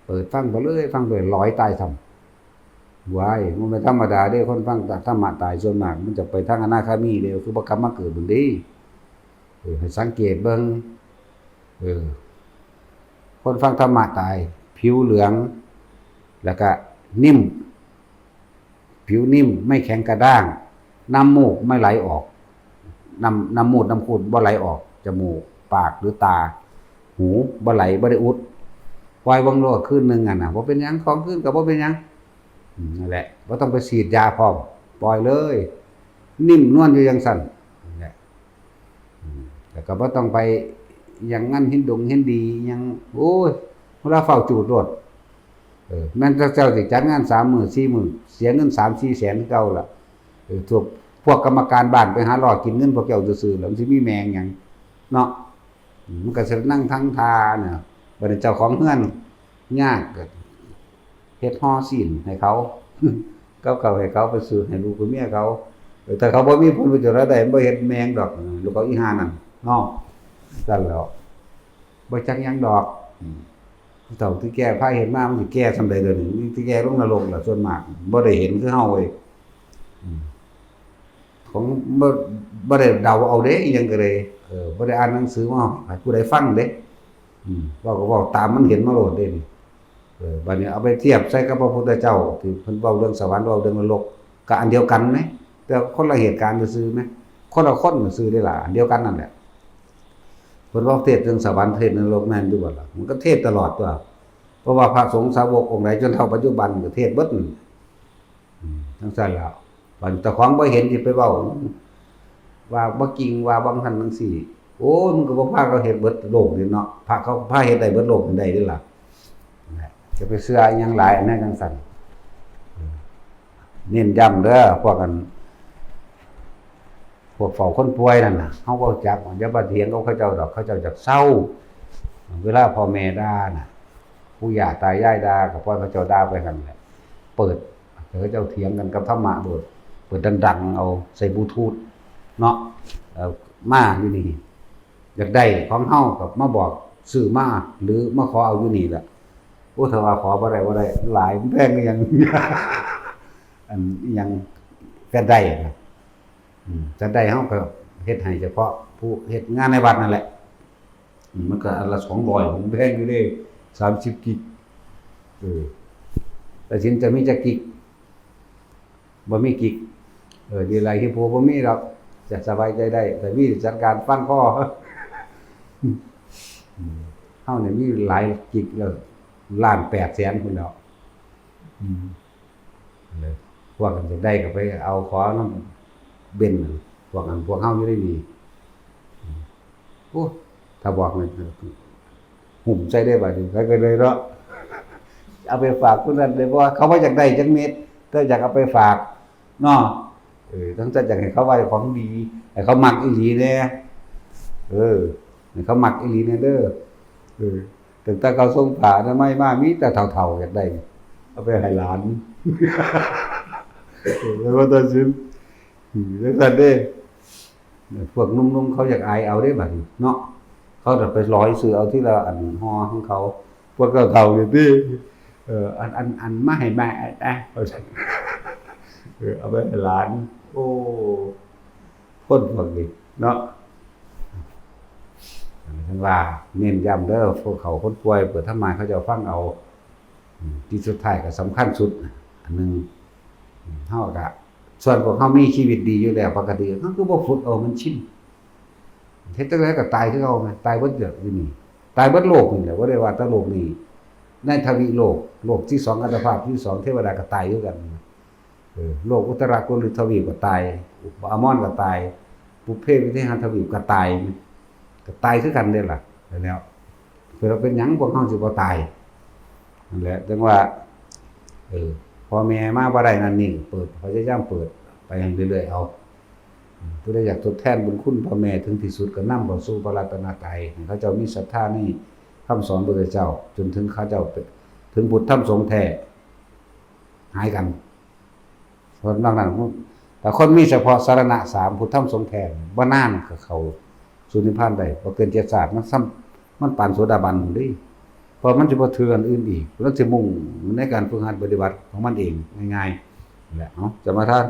เปิดฟังไปเลยฟังไปลอยตายซ้ำว้ายมันไม่ธรรมดาเด้คนฟังธรรมะตายส่วนมากมันจะไปทางอนาคามีเด้คือบ่กลับมาเกิดเบิ่งดีให้สังเกตเบิ่งคนฟังธรรมะตายผิวเหลืองแล้วก็นิ่มผิวนิ่มไม่แข็งกระด้างน้ำมูกไม่ไหลออกน้ำมูดน้ำคูดบ่ไหลออกจมูกปากหรือตาหูบ่ไหลบ่ได้อุดปล่อยวังโลดคืนนึงอ่ะนะบ่เป็นหยังของคืนก็บ่เป็นหยังนั่นแหละบ่ต้องไปฉีดยาพร้อมปล่อยเลยนิ่มนวลอยู่จังซั่นนั่นแหละแล้วก็บ่ต้องไปอย่างงั้นเห็นดียังโอ้ยเวลาเฝ้าจูดโลดแม่นเจ้าสิจัดงาน3 มื้อ 4 มื้อเสียเงิน 3-4 แสนเก่าล่ะพวกกรรมการบ้านไปหาหลอกกินเงินพวกเจ้าซื่อๆแล้วมันสิมีแมงหยังเนาะมันก็สินั่งทั้งทาเนี่ยบัดนี้เจ้าของเฮือนยากก็เฮ็ดห่อศีลให้เขาเขาให้เขาไปซื้อให้ลูกกับเมียเขาแต่เขาบ่มีผลประโยชน์อะไรบ่เฮ็ดแมงดอกลูกเขาอีห่านั่นเนาะซั่นแล้วบ่จักหยังดอกเจ้าที่แก้พาเห็นมามันสิแก้ซำใดเด้อนี่ที่แก้ลงนรกล่ะส่วนมากบ่ได้เห็นคือเฮาเว้ยของบ่ได้เดาเอาเด้อีหยังก็เลยบ่ได้อ่านหนังสือมาให้ผู้ใดฟังเด้เว้าก็เว้าตามมันเห็นมาโลดเด้นี่บัดนี้เอาไปเทียบใส่กับพระพุทธเจ้าที่เพิ่นเว้าเรื่องสวรรค์เว้าเรื่องนรกก็อันเดียวกันมั้ยแต่คนละเหตุการณ์ซื่อๆมั้ยคนละคนซื่อได้ล่ะอันเดียวกันนั่นแหละเพิ่นเว้าเทศเรื่องสวรรค์เทศนรกแม่นอยู่บ่ล่ะมันก็เทศตลอดตัวเพราะว่าพระสงฆ์สาวกองค์ไหนจนเท่าปัจจุบันก็เทศเบิดจังซั่นแล้วบัดเจ้าของบ่เห็นสิไปเว้าว่าบ่จริงว่าบางท่านจังซี่โอ้ยมึงก็บ่พาเขาเฮ็ดเบิดโลกนี่เนาะพาเขาพาเฮ็ดได้เบิดโลกนี่ได้เด้อล่ะจะไปเชื่ออีหยังหลายอันนั้นจังซั่นเน้นย้ำเด้อพวกเฝ้าคนป่วยนั่นน่ะเฮาบ่รู้จักอย่ามาเถียงกับเขาเจ้าดอกเขาเจ้าจักเศร้าเวลาพ่อแม่ด่าน่ะปู่ย่าตายายด่าก็ปล่อยเขาเจ้าด่าไปหั่นแหละเปิดเขาเจ้าเถียงกันกับธรรมะโดดเปิดดังๆเอาใส่บลูทูธเนาะมาอยู่นี่อยากได้ของเฮาก็มาบอกซื้อมาหรือมาขอเอาอยู่นี่แหละโอ้ถ้าว่าขอบ่ได้หลายแพงอย่างอันยังแฟนได้นะจะได้เฮาก็เฮ็ดให้เฉพาะผู้เฮ็ดงานในวัดนั่นแหละมันก็อันละ200ผมแพงอยู่เด้30กิกแต่สินจะมีจักกิกบ่มีกิกดีไรที่ผู้บ่มีหรอกจะสบายใจได้แต่มีจัดการฟันข้อเฮาเนี่ยมีหลายกิกแล้ว1,800,000พุ่นแล้วเลยพวกกันจะได้ก็ไปเอาขอนำเบนพวกเฮาอยู่ได้ดีโอ้ถ้าบอกมันหุ่มใจได้บัดนี้ก็เลยเนาะเอาไปฝากผู้นั้นเลยเพราะว่าเขาบ่อยากได้จักเม็ดแต่อยากเอาไปฝากเนาะทั้งจะอยากให้เขาว่าของดีให้เขามักอีหลีแน่ให้เขามักอีหลีแน่เด้อถึงแต่เขาส่งผ้าอนามัยมามีแต่เฒ่าๆอยากได้เอาไปให้หลานแล้วว่าตอนซื้อจังซั่นเด้พวกนุ่มๆเขาอยากอายเอาได้บัดนี้เนาะเขาจะไปร้อยซื้อเอาที่ละอันห่อของเขา พวกเก่าๆอยู่ที่อันมาให้แม่เอาใส่เอาไปให้หลานโอ้คนพวกนี้เนาะท่านว่าเน้นย้ำเด้อพวกเขาคนป่วยเปิดทำไมเขาจะฟังเอาที่สุดท้ายก็สำคัญสุดอันนึงเฮาก็ส่วนพวกเฮามีชีวิตดีอยู่แล้วปกติเฮาคือบ่ฝึกเอามันชินเฮ็ดจังได๋ก็ตายคือเก่าไงตายเบิดเดือดอยู่นี่ตายเบิดโลกนี่แหละบ่ได้ว่าแต่โลกนี้ในทวีโลกที่2อัตภาพที่2เทวดาก็ตายคือกันโลกอุตรากุลทวีปก็ตายอมรก็ตายปุพเพวิเทหทวีปก็ตายคือกันเด้ล่ะแล้วคือเราเป็นหยังพวกเฮาสิบ่ตายนั่นแหละจังว่าพ่อแม่มาบ่ได้นั่นนี่เปิดพยายามเปิดไปเรื่อยๆเอาผู้ใดอยากทดแทนบุญคุณพ่อแม่ถึงที่สุดก็นำเข้าสู่พระรัตนตรัยให้เขาเจ้ามีศรัทธาในคำสอนพระพุทธเจ้าจนถึงเขาเจ้าถึงพุทธธรรมสงฆ์แท้หายกันส่วนนอกนั้นแต่คนมีเฉพาะสรณะ3พุทธธรรมสงฆ์แท้บ่นานก็เข้าสู่นิพพานได้บ่เกิน7ชาติมันปานโสดาบันเด้เพราะมันสิบ่ถืออันอื่นอีกแล้วสิมุ่งในการฝึกหัดปฏิบัติของมันเองง่ายๆนั่นแหละเนาะจะมาท่าน